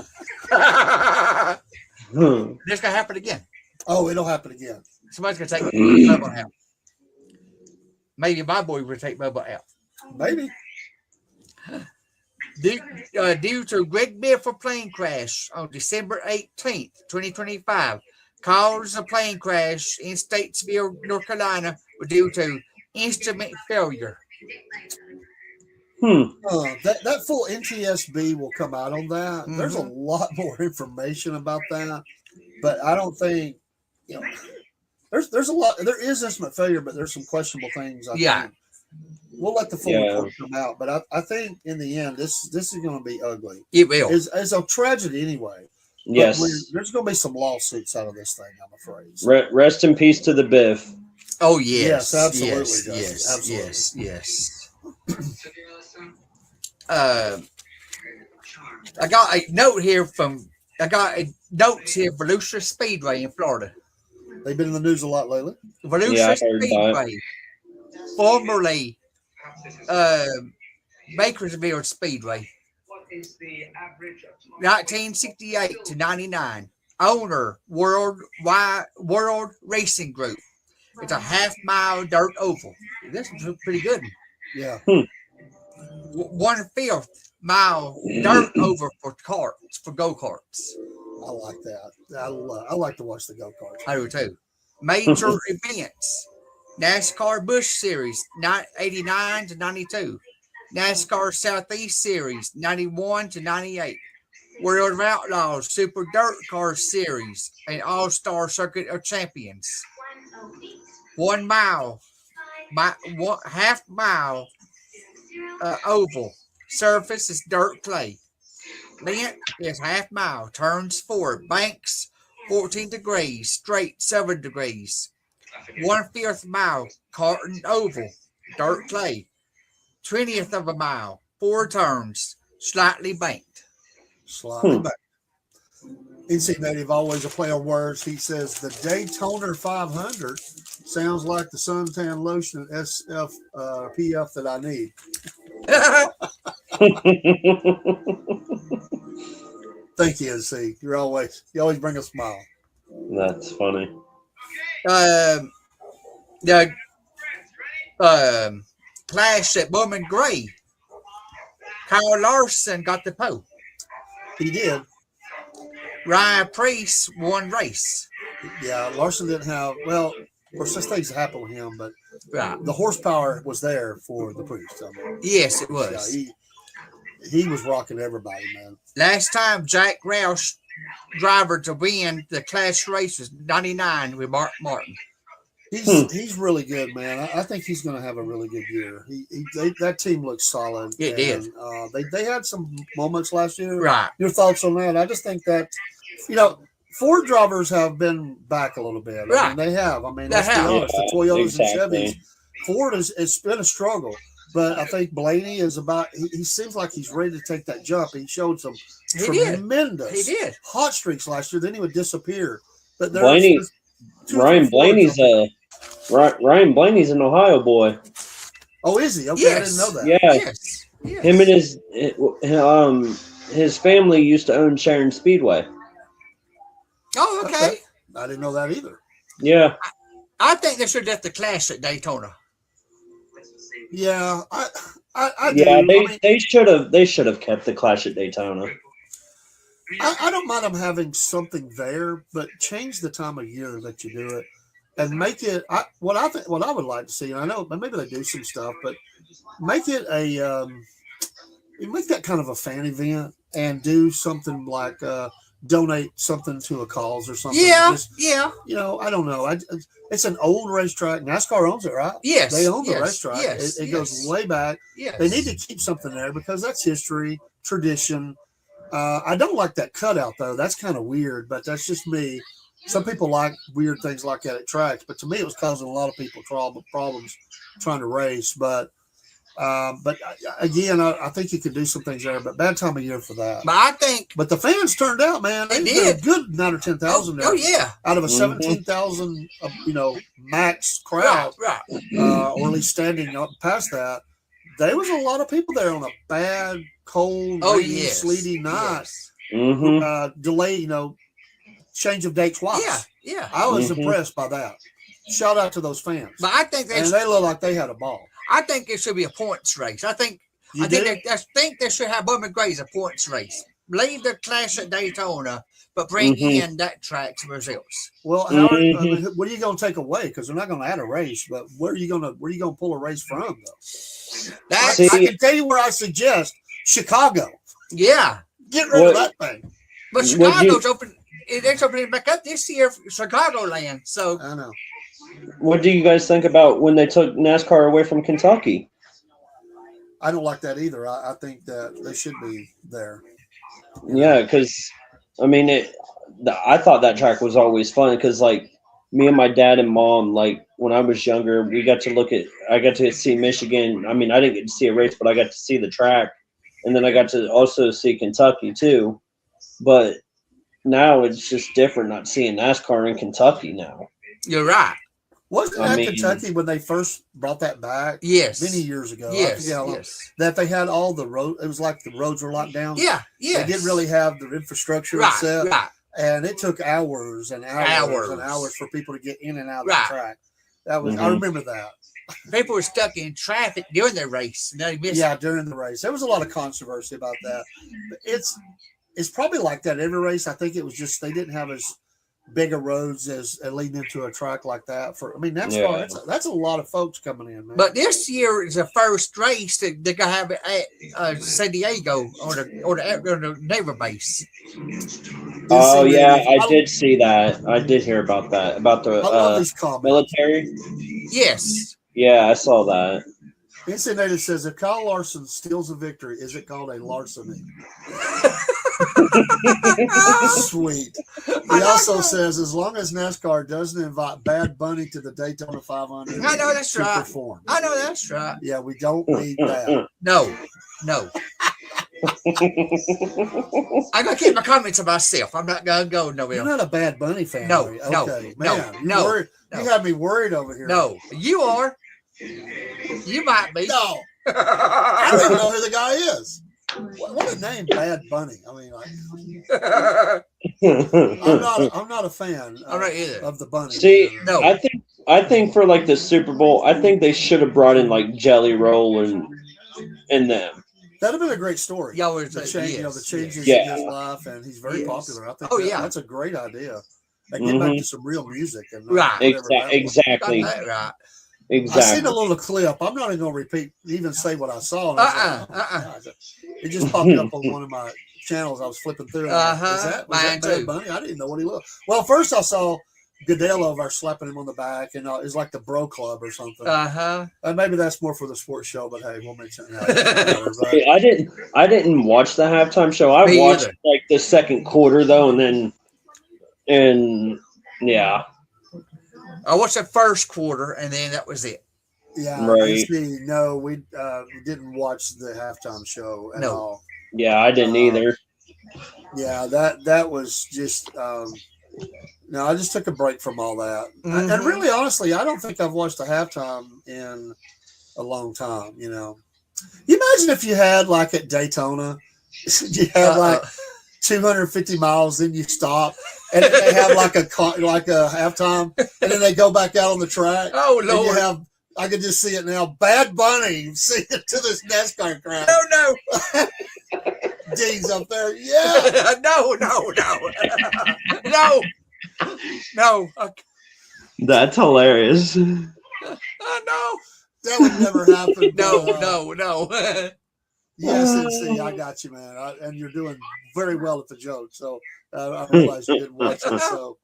Hmm. This gonna happen again. Oh, it'll happen again. Somebody's gonna take Bubba out. Maybe my boy will take Bubba out. Maybe. Due to Greg Biffle plane crash on December 18th, 2025, cause of plane crash in Statesville, North Carolina, were due to instrument failure. That full NTSB will come out on that. Mhm. There's a lot more information about that, but I don't think there's a lot. There is instrument failure, but there's some questionable things. I think. We'll let the full report come out, but I think in the end, this is going to be ugly. It will. It's a tragedy anyway. Yes. But there's going to be some lawsuits out of this thing, I'm afraid. Rest in peace to the Biff. Oh yes, Yes, absolutely, yes, Dusty, yes, absolutely. yes, yes. I got a note here for Volusia Speedway in Florida. They've been in the news a lot lately. Volusia Yeah, I heard Speedway, formerly Bakersville Speedway, 1968 to 99. Owner World Racing Group. It's a half-mile dirt oval. This is pretty good. Yeah. 1/5 mile dirt oval for carts, for go-karts. I like that. I like to watch the go-karts. I do too. Major events. NASCAR Busch Series, 89 to 92. NASCAR Southeast Series, 91 to 98. World of Outlaws Super Dirt Car Series and All-Star Circuit of Champions. 1 mile, half mile oval. Surface is dirt clay. Length is half mile. Turns 4. Banks 14 degrees. Straight 7 degrees. 1/5 mile. Carton oval. Dirt clay. 20th of a mile. 4 turns. Slightly banked. Slightly back. NC Native, always a play on words. He says the Daytona 500 sounds like the suntan lotion at SFP that I need. Thank you, NC. You always bring a smile. That's funny. The clash at Bowman Gray. Kyle Larson got the pole. He did. Ryan Priest won race. Yeah, Larson didn't have, well, of course, this things happen with him, but Right. the horsepower was there for the Priest. I mean, Yes, it was. yeah, he was rocking everybody, man. Last time Jack Roush driver to win the clash race was 99 with Mark Martin. He's really good, man. I think he's going to have a really good year. That team looks solid. It did. They had some moments last year. Right. Your thoughts on that? I just think that, Ford drivers have been back a little bit. Right. I mean, they have. I mean, They let's be have. honest. The Toyotas Exactly. and Chevys, Ford it's been a struggle. But I think Blaney is he seems like he's ready to take that jump. He showed some He did. tremendous He did. hot streaks last year. Then he would disappear. But Blaney- there's two or Ryan three Fords Ryan Blaney's an Ohio boy. Oh, is he? Okay, Yes. I didn't know that. Yeah, Yes. Yes. him and his family used to own Sharon Speedway. Oh, okay. I didn't know that either. Yeah, I think they should have the clash at Daytona. Yeah, I yeah, do. they should have kept the Clash at Daytona. I don't mind them having something there, but change the time of year that you do it and make it. What I would like to see, and I know maybe they do some stuff, but make it make that kind of a fan event and do something like donate something to a cause or something. Yeah. Just, Yeah. I don't know. It's an old racetrack. NASCAR owns it, right? Yes. They own the yes, racetrack. Yes. It goes way back. Yes. They need to keep something there because that's history, tradition. I don't like that cutout though. That's kind of weird, but that's just me. Some people like weird things like that at tracks, but to me, it was causing a lot of people problems trying to race. But again, I think you could do some things there. But bad time of year for that. But I think But the fans turned out, man. They They did a did. good 9 or 10,000 there. Oh yeah. Out of a Mhm. 17,000, max crowd, Right. or at least standing up past that, there was a lot of people there on a bad, cold, Oh rainy, yes. sleety night. Yes. Mm-hmm. Delay, change of date twice. Yeah. Yeah. I was Mhm. impressed by that. Shout out to those fans. But I think And they look like they had a ball. I think it should be a points race. I think You I think did? I think they should have Bowman Gray's a points race. Leave the clash at Daytona, but bring Mhm. in that track's results. Well, Howard, Mhm. I mean, what are you going to take away? Because they're not going to add a race. But where are you going to pull a race from? Though That's See- I can tell you where I suggest Chicago. yeah. Get rid of What- that thing. But Would Chicago's open. It's opening back up this year for Chicagoland. So I know. What do you guys think about when they took NASCAR away from Kentucky? I don't like that either. I think that they should be there. Yeah, because I mean, I thought that track was always fun because, like, me and my dad and mom, like, when I was younger, I got to see Michigan. I mean, I didn't get to see a race, but I got to see the track, and then I got to also see Kentucky too. But now it's just different not seeing NASCAR in Kentucky now. you're right. Wasn't I that mean- Kentucky when they first brought that back Yes. many years ago? I Yes. forget how long. Yes. That they had all the road. It was like the roads were locked down. Yeah. Yeah. They didn't really have the infrastructure Right. set, Right. and it took hours and hours and Hours. hours for people to get in and out of Right. the track. That was I Mhm. remember that. People were stuck in traffic during the race and they missed. Yeah, during the race, there was a lot of controversy about that. But it's probably like that every race. I think it was just they didn't have as big of roads as leading into a track like that. NASCAR, Yeah. that's a lot of folks coming in, man. But this year is the first race that they're gonna have at San Diego on the naval base. Oh yeah, I I did see that. I did hear about that about I love the these comments. military. Yes. Yeah, I saw that. Instant Native says, if Kyle Larson steals a victory, is it called a larceny? Sweet. He also says, as long as NASCAR doesn't invite Bad Bunny to the Daytona 500, I know that's to right. perform. I know that's right. Yeah, we don't need that. No. I'm gonna keep my comments to myself. I'm not gonna go You're nowhere. not a Bad Bunny fan, No, are you? no, Okay, no, man. no, Worried. no. You had me worried over here. No, you are. You might be. No. I don't even know who the guy is. What a name, Bad Bunny. I mean, like, I'm not a fan I'm not either. of the bunny. See, No. I think for like the Super Bowl, I think they should have brought in like Jelly Roll and them. That'd have been a great story. Y'all were The change, yes, the changes yes. in his life, and he's very Yes. popular. I think. Oh, yeah. That's a great idea. And get back to some real music and Right. whatever that was. Exactly. Got that right. I seen a Exactly. little clip. I'm not even going to repeat, even say what I saw. And I was like, It just popped up on one of my channels. I was flipping through. And I'm like, was that Mine Bad too. Bunny? I didn't know what he looked. Well, first I saw Goodell over there slapping him on the back, and it's like the Bro Club or something. Maybe that's more for the sports show, but hey, we'll mention that. See, I didn't watch the halftime show. I Me watched either. like the second quarter though, and yeah. I watched the first quarter, and then that was it. Yeah, Right. see, no, we didn't watch the halftime show at No. all. Yeah, I didn't either. Yeah, that was just no. I just took a break from all that, Mhm. and really, honestly, I don't think I've watched a halftime in a long time. You know, you imagine if you had like at Daytona, you had like 250 miles, then you stop, and they have like a halftime, and then they go back out on the track. Oh, And you Lord. have, I can just see it now. Bad Bunny singing to this NASCAR crowd. No. Dean's up there. Yeah. No. No. That's hilarious. No. That would never happen. but, No. Yes, and see, I got you, man. And you're doing very well at the joke. So I realized you didn't watch it. So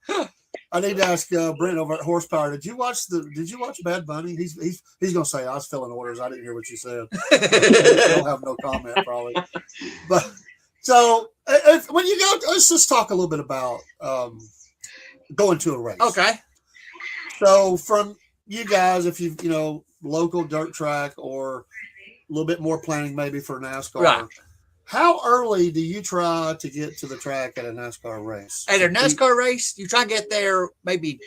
I need to ask Brent over at Horsepower. Did you watch Bad Bunny? He's gonna say I was filling orders. I didn't hear what you said. I'll have no comment probably. But so when you go, let's just talk a little bit about going to a race. Okay. So from you guys, if you local dirt track or a little bit more planning maybe for NASCAR. Right. How early do you try to get to the track at a NASCAR race? At a NASCAR race, you try to get there maybe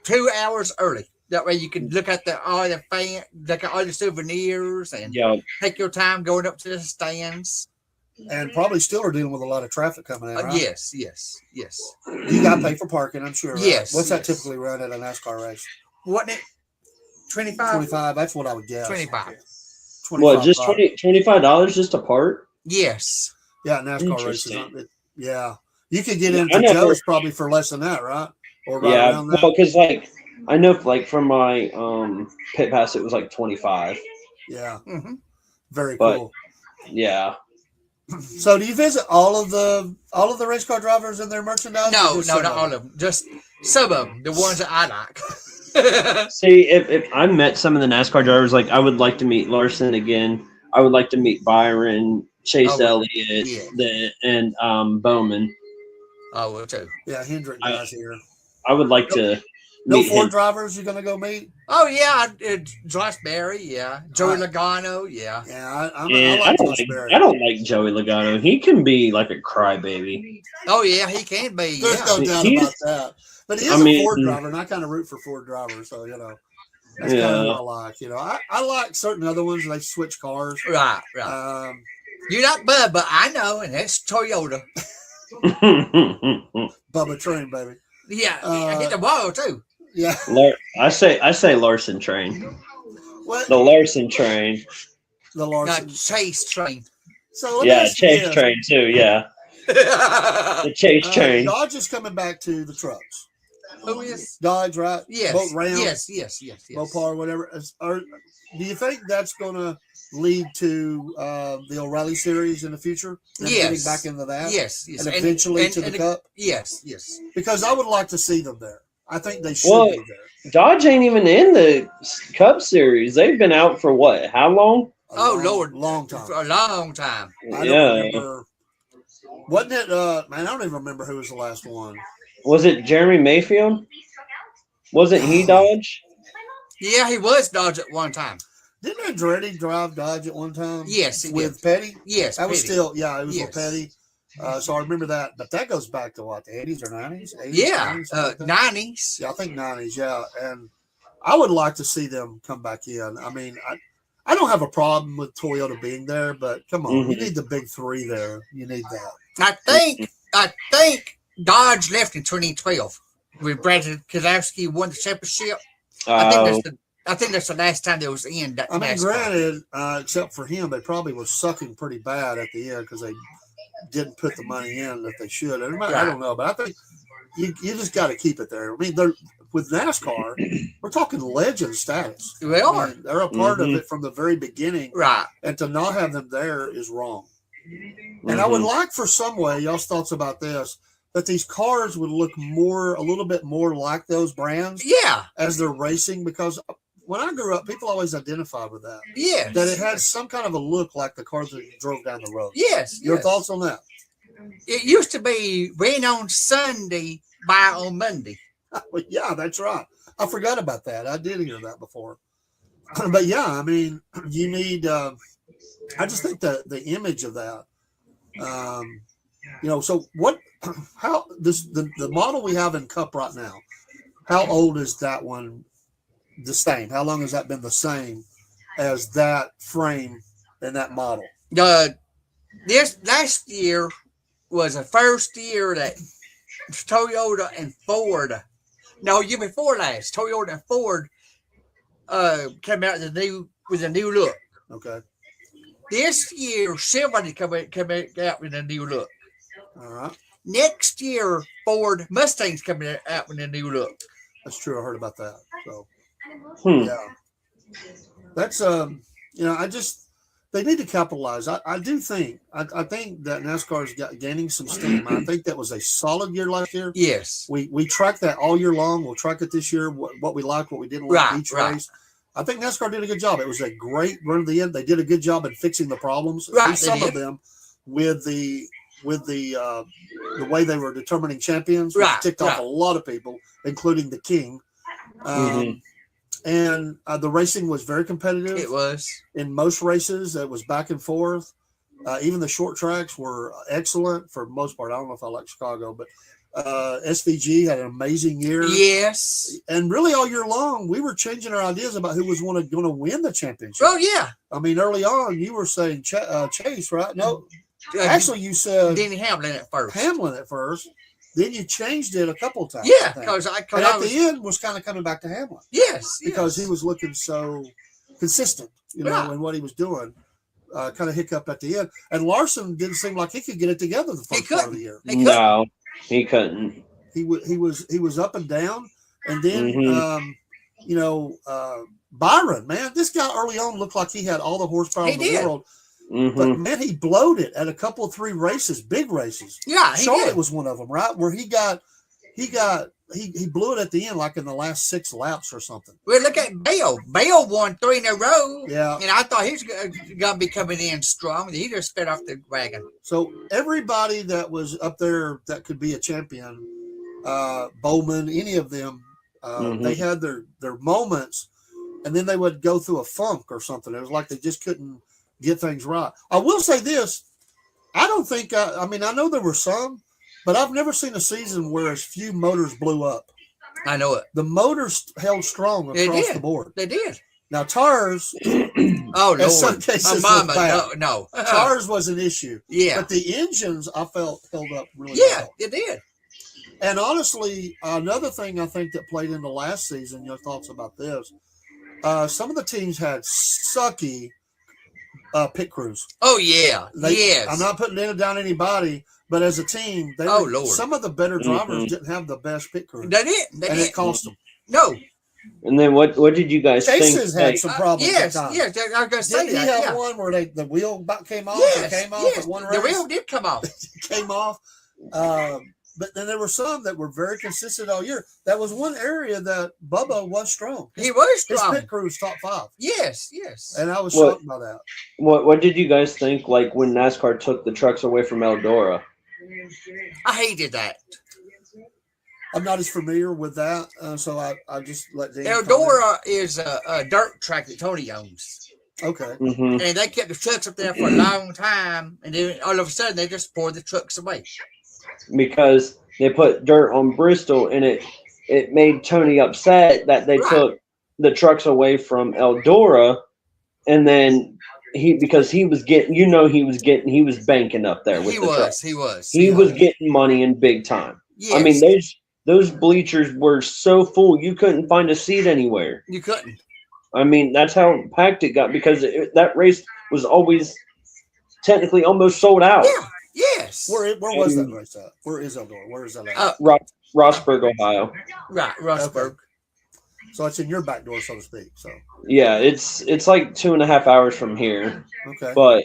2 hours early. That way you can look at all the souvenirs and Yeah. take your time going up to the stands. And probably still are dealing with a lot of traffic coming in, right? Yes. You got to pay for parking, I'm sure. Right? Yes, What's that yes. typically run at a NASCAR race? Wasn't it 25? 25. That's what I would guess. 25. What? Just $25. $25 just a part? Yes. Yeah, NASCAR races. Yeah. You could get Yeah, into I know Joe's probably for less than that, right? Or right Yeah, around that. well, because like I know, like from my pit pass, it was like 25. Yeah. Mm-hmm. Very But- cool. Yeah. So do you visit all of the race car drivers and their merchandise? No, or just not some of all them? of them. Just some of them, the ones that I like. See, if I met some of the NASCAR drivers, like I would like to meet Larson again. I would like to meet Byron, Chase Oh, Elliott, yeah. and Bowman. I will too. Yeah, Hendrick guys here. I would like to No meet Ford him. drivers you're gonna go meet? Oh yeah, Josh Berry, yeah. Joey Logano, yeah. Yeah, I And like Josh Berry. I don't like Joey Logano. He can be like a crybaby. Oh yeah, he can be. There's Yeah. no doubt He's- about that. But he is I a mean- Ford driver, and I kind of root for Ford drivers, so that's kind of what I like. I like certain other ones. They switch cars. Right. You're not Bud, but I know, and that's Toyota. Bubba Train, baby. Yeah, I hit the wall too. Yeah. I say Larson train. What? The Larson train. The Not Larson. Chase train. So let me Yeah, ask you Chase this. train too. Yeah, the Chase train. Dodge is coming back to the trucks. Who is? Dodge, right? Yes. Boat Ram, Yes. Mopar, whatever. Do you think that's going to lead to the O'Reilly series in the future? Them Yes. Getting back into that? Yes. And eventually to the Cup? Yes. Because I would like to see them there. I think they should Well, be there. Dodge ain't even in the Cup Series. They've been out for what? How long? Long time. For a long time. I don't remember. Wasn't it? Man, I don't even remember who was the last one. Was it Jeremy Mayfield? Wasn't he Dodge? Yeah, he was Dodge at one time. Didn't Andretti drive Dodge at one time? Yes, he with did. Petty. Yes, that was Petty. still it was Yes. with Petty. So I remember that, but that goes back to what, the 80s or 90s? 80s, Yeah, 90s, something like that? 90s. Yeah, I think 90s. Yeah, and I would like to see them come back in. I mean, I don't have a problem with Toyota being there, but come on, you need the big three there. You need that. I think Dodge left in 2012 with Brad Keselowski won the championship. I think that's the last time they was in that. I mean, NASCAR. granted, except for him, they probably were sucking pretty bad at the end because they didn't put the money in that they should. And I don't know, but I think you just got to keep it there. I mean, with NASCAR, we're talking legend status. They are. I mean, they're a part of it from the very beginning. Right. And to not have them there is wrong. And I would like for some way, y'all's thoughts about this, that these cars would look a little bit more like those brands. Yeah. As they're racing, because when I grew up, people always identified with that. Yes. That it had some kind of a look like the cars that you drove down the road. Yes. Your thoughts on that? It used to be rain on Sunday, buy on Monday. Well, yeah, that's right. I forgot about that. I did hear that before. But yeah, I mean, you need. I just think that the image of that. So what? How the model we have in Cup right now? How old is that one? The same. How long has that been the same as that frame and that model? This last year was the first year that Toyota and Ford. No, year before last, Toyota and Ford came out with a new look. Okay. This year, Chevrolet come out with a new look. All right. Next year, Ford Mustang's coming out with a new look. That's true. I heard about that. So, yeah, that's they need to capitalize. I do think I think that NASCAR is gaining some steam. I think that was a solid year last year. Yes, we tracked that all year long. We'll track it this year. What we liked, what we didn't like each race. I think NASCAR did a good job. It was a great run to the end. They did a good job in fixing the problems. Right, some of them with the way they were determining champions, which ticked off a lot of people, including the King. And the racing was very competitive. It was. In most races, it was back and forth. Even the short tracks were excellent for the most part. I don't know if I like Chicago, but SVG had an amazing year. Yes. And really all year long, we were changing our ideas about who was going to win the championship. Oh, yeah. I mean, early on, you were saying Chase, right? No. Actually, you said Denny Hamlin at first. Then you changed it a couple of times. Yeah, because at the end was kind of coming back to Hamlin. Yes, because he was looking so consistent, in what he was doing. Kind of hiccup at the end, and Larson didn't seem like he could get it together the first part of the year. No, he couldn't. He was up and down, and then Byron, man, this guy early on looked like he had all the horsepower in the world. But man, he blowed it at a couple of 3 races, big races. Yeah, Charlotte was one of them, right? Where he blew it at the end, like in the last 6 laps or something. Well, look at Bale. Bale won 3 in a row. Yeah, and I thought he was going to be coming in strong. He just fed off the wagon. So everybody that was up there that could be a champion, Bowman, any of them, they had their moments, and then they would go through a funk or something. It was like they just couldn't get things right. I will say this. I don't think, I know there were some, but I've never seen a season where as few motors blew up. I know it. The motors held strong across the board. They did. Now, tires, in some cases, no. Tires was an issue. Yeah. But the engines, I felt, held up really well. well. Yeah, it did. And honestly, another thing I think that played into last season, your thoughts about this, some of the teams had sucky pit crews. Oh, yeah. Yes. I'm not putting it down anybody, but as a team, some of the better drivers didn't have the best pit crews. They did. It cost them. No. And then what did you guys think? Chase's had some problems. Yes, I was going to say Didn't that. He had one where the wheel came off. Yes, It came off at one race. The wheel did come off. It came off. but then there were some that were very consistent all year. That was one area that Bubba was strong. He was His strong. pit crew was top 5. Yes, yes. And I was What- shocked by that. What did you guys think like when NASCAR took the trucks away from Eldora? I hated that. I'm not as familiar with that, so I just let Dan comment. Eldora is a dirt track that Tony owns. Okay. Mm-hmm. And they kept the trucks up there for a long time. And then all of a sudden, they just poured the trucks away. Because they put dirt on Bristol, and it made Tony upset that they took the trucks away from Eldora, and then he was banking up there with the trucks. He was getting money in big time. Yes. I mean, those bleachers were so full you couldn't find a seat anywhere. You couldn't. I mean, that's how packed it got because that race was always technically almost sold out. Yeah. Yes. Where was that race at? Where is Eldora? Where is that at? Rossburg, Ohio. Right, Rossburg. Okay. So it's in your back door, so to speak. So yeah, it's like 2.5 hours from here. Okay. But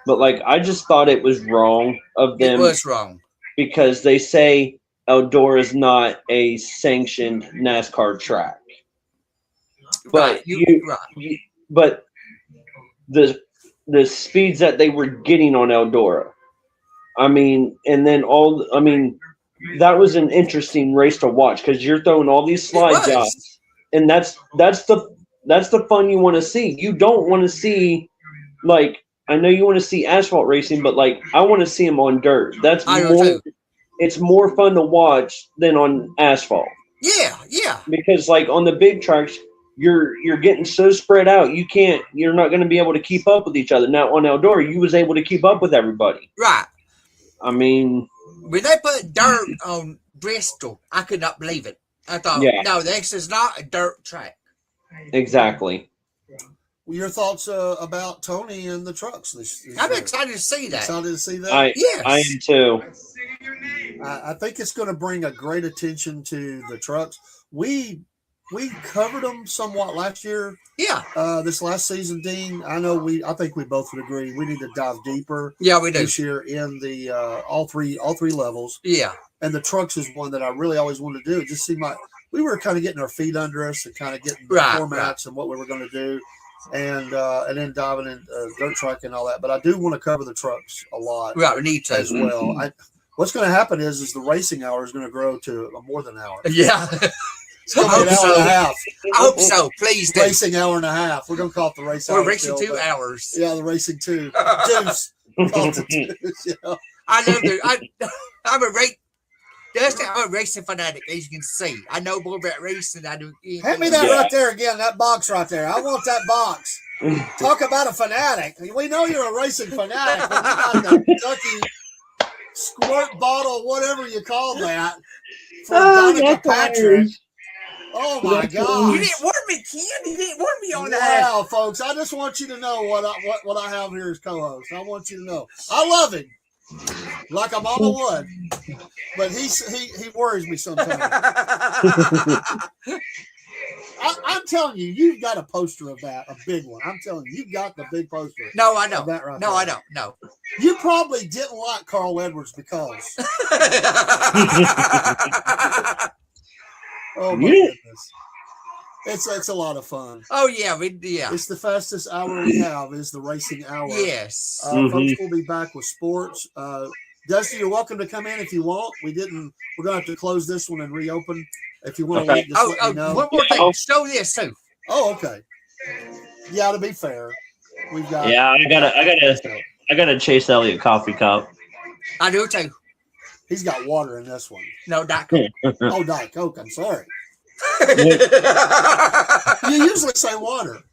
like I just thought it was wrong of them. It was wrong. Because they say Eldora is not a sanctioned NASCAR track. But but the speeds that they were getting on Eldora. I mean, and then that was an interesting race to watch because you're throwing all these slide jobs, and that's the fun you want to see. You don't want to see I know you want to see asphalt racing, but I want to see them on dirt. It's more fun to watch than on asphalt. Yeah, yeah. Because on the big tracks, you're getting so spread out, you're not going to be able to keep up with each other. Now on Eldora, you was able to keep up with everybody. Right. I mean, when they put dirt on Bristol, I could not believe it. I thought, no, this is not a dirt track. Exactly. Well, your thoughts about Tony and the trucks? I'm excited to see that. Excited to see that? Yes. I am too. I think it's going to bring a great attention to the trucks. We covered them somewhat last year. Yeah. This last season, Dean. I think we both would agree. We need to dive deeper. Yeah, we do. This year in the all three levels. Yeah. And the trucks is one that I really always wanted to do. It just seemed like we were kind of getting our feet under us and kind of getting the formats and what we were going to do, and then diving in dirt track and all that. But I do want to cover the trucks a lot. Right, we need to as well. What's going to happen is the racing hour is going to grow to more than an hour. Yeah. It's going to be an hour and a half. I hope so. Please do. Racing hour and a half. We're going to call it the race hour. We're racing 2 hours. Yeah, the racing 2. Deuce. Call it the deuce, you know? I love Dustin, I'm a racing fanatic, as you can see. I know more about racing than I do. Hand me that right there again, that box right there. I want that box. Talk about a fanatic. We know you're a racing fanatic, but you got the Kentucky squirt bottle, whatever you call that, from Donica Patrick. Oh my God! You didn't warn me, Ken. You didn't warn me on that. Wow, folks! I just want you to know what I have here as co-host. I want you to know I love him, like I'm on the wood, but he worries me sometimes. I'm telling you, you've got a poster of that, a big one. I'm telling you, you've got the big poster. No, I don't. That right no, there. I don't. No. You probably didn't like Carl Edwards because. Oh my goodness. It's a lot of fun. Oh yeah, It's the fastest hour we have is the racing hour. Yes. Folks will be back with sports. Dusty, you're welcome to come in if you want. We're gonna have to close this one and reopen. If you want to leave, just let me know. One more thing. Show this too. Oh, okay. Yeah, to be fair, we've got. Yeah, I gotta chase Elliot coffee cup. I do too. He's got water in this one. No, Diet Coke. Oh, Diet Coke. I'm sorry. You usually say water.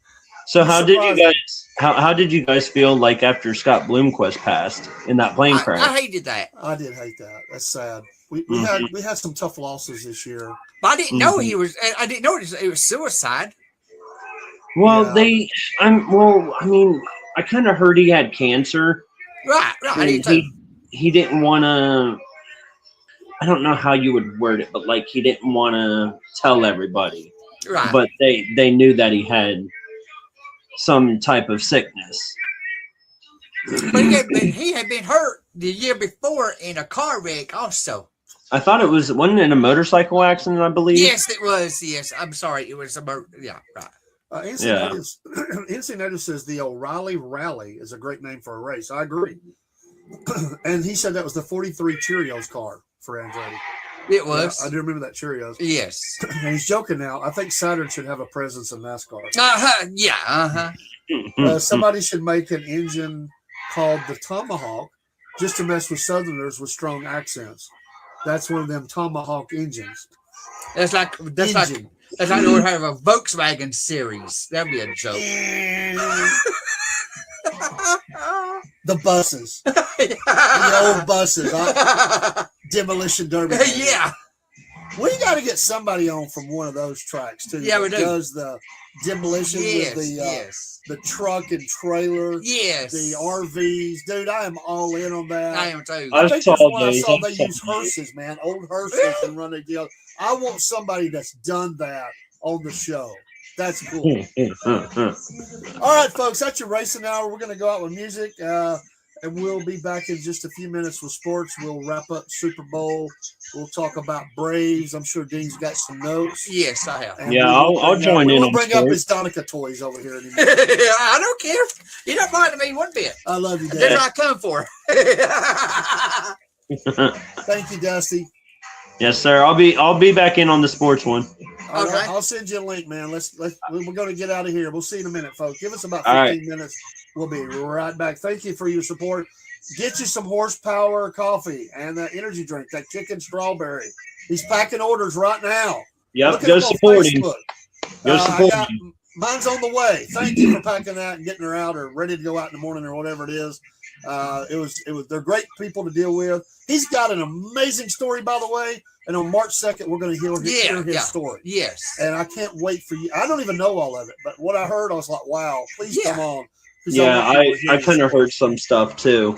So how did you guys feel like after Scott Bloomquist passed in that plane crash? I hated that. I did hate that. That's sad. We had some tough losses this year. But I didn't know he was. I didn't know it was suicide. Well, I kind of heard he had cancer. Right. I did too. He didn't want to. I don't know how you would word it, but he didn't want to tell everybody. Right. But they knew that he had some type of sickness. But he had been hurt the year before in a car wreck also. I thought it wasn't it a motorcycle accident, I believe? Yes, it was. Yes, I'm sorry. It was yeah, right. Encinitas says the O'Reilly Rally is a great name for a race. I agree. And he said that was the 43 Cheerios car for Andretti. It was. Yeah, I do remember that Cheerios. Yes. And he's joking now. I think Saturn should have a presence in NASCAR. Yeah. Somebody should make an engine called the Tomahawk just to mess with Southerners with strong accents. That's one of them Tomahawk engines. That's like they would have a Volkswagen series. That'd be a joke. The buses, the old buses, demolition derby. Yeah, we got to get somebody on from one of those tracks too. Yeah, we do. Does the demolition with the truck and trailer? Yes, the RVs, dude. I am all in on that. I am too. I think that's why I saw they use hearses, man, old hearses and run a deal. I want somebody that's done that on the show. That's cool. All right, folks, that's your racing hour. We're going to go out with music, and we'll be back in just a few minutes with sports. We'll wrap up Super Bowl. We'll talk about Braves. I'm sure Dean's got some notes. Yes, I have. And I'll join in. We'll bring up his Donica toys over here. I don't care. You don't mind me one bit. I love you, Dad. That's what I come for. Thank you, Dusty. Yes, sir. I'll be back in on the sports one. Okay. I'll send you a link, man. We're going to get out of here. We'll see you in a minute, folks. Give us about 15 minutes. We'll be right back. Thank you for your support. Get you some horsepower coffee and that energy drink, that chicken strawberry. He's packing orders right now. Yep, go support him. Go support him. Mine's on the way. Thank you for packing that and getting her out or ready to go out in the morning or whatever it is. They're great people to deal with. He's got an amazing story, by the way. And on March 2nd, we're going to hear his story. Yes. And I can't wait for you. I don't even know all of it, but what I heard, I was like, wow, please come on. Yeah, I kind of heard some stuff too.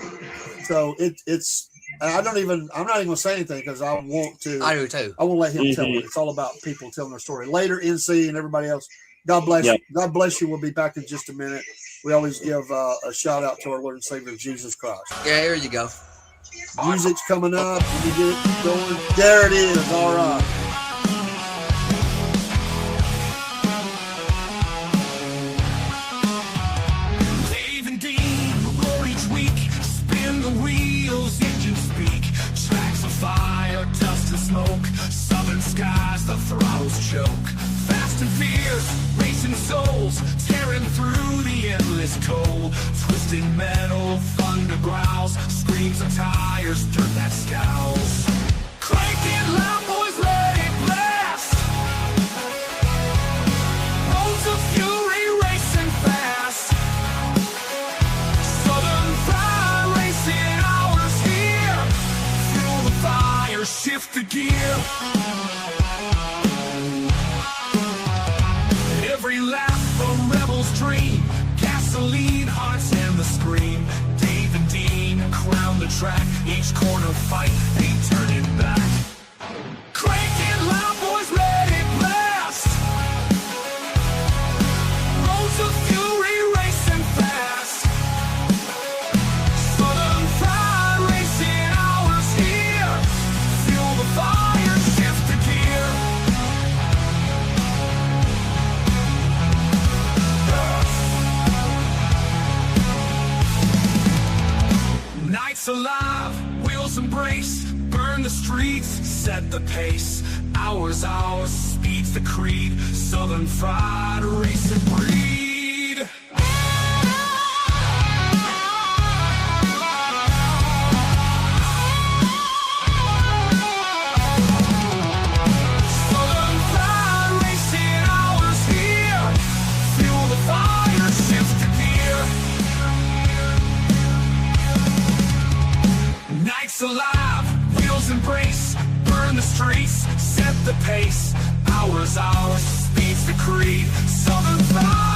So I'm not even going to say anything because I want to. I do too. I want to let him tell it. It's all about people telling their story. Later, NC and everybody else. God bless you. God bless you. We'll be back in just a minute. We always give a shout out to our Lord and Savior, Jesus Christ. Yeah, here you go. Music's coming up. Let me get it going. There it is. All right. Dave and Dean roll each week. Spin the wheels, engines speak. Tracks of fire, dust and smoke. Southern skies, the throttles choke. Fast and fierce, racing souls, tearing through the endless cold. Twisted metal, thunder growls, screams of tires, dirt that scowls. Cranking loud, boys, let it blast. Roads of fury, racing fast. Southern pride, racing hours here. Fuel the fire, shift the gear. Every lap a rebel's dream. Gasoline, hearts and the scream. Dave and Dean crown the track. Each corner fight, ain't turning back. Crank it loud, boys, let it blast. Roads of fury, racing fast. Southern pride, racing hours here. Fuel the fire, shift the gear. Nights alive, wheels embrace, burn the streets, set the pace. Hours, speed's the creed. Southern fried, racing breed. Southern fried, racing hours here. Fuel the fire, shift the gear. Nights alive, wheels embrace, burn the streets, set the pace. Hours, speed's the creed. Southern fire.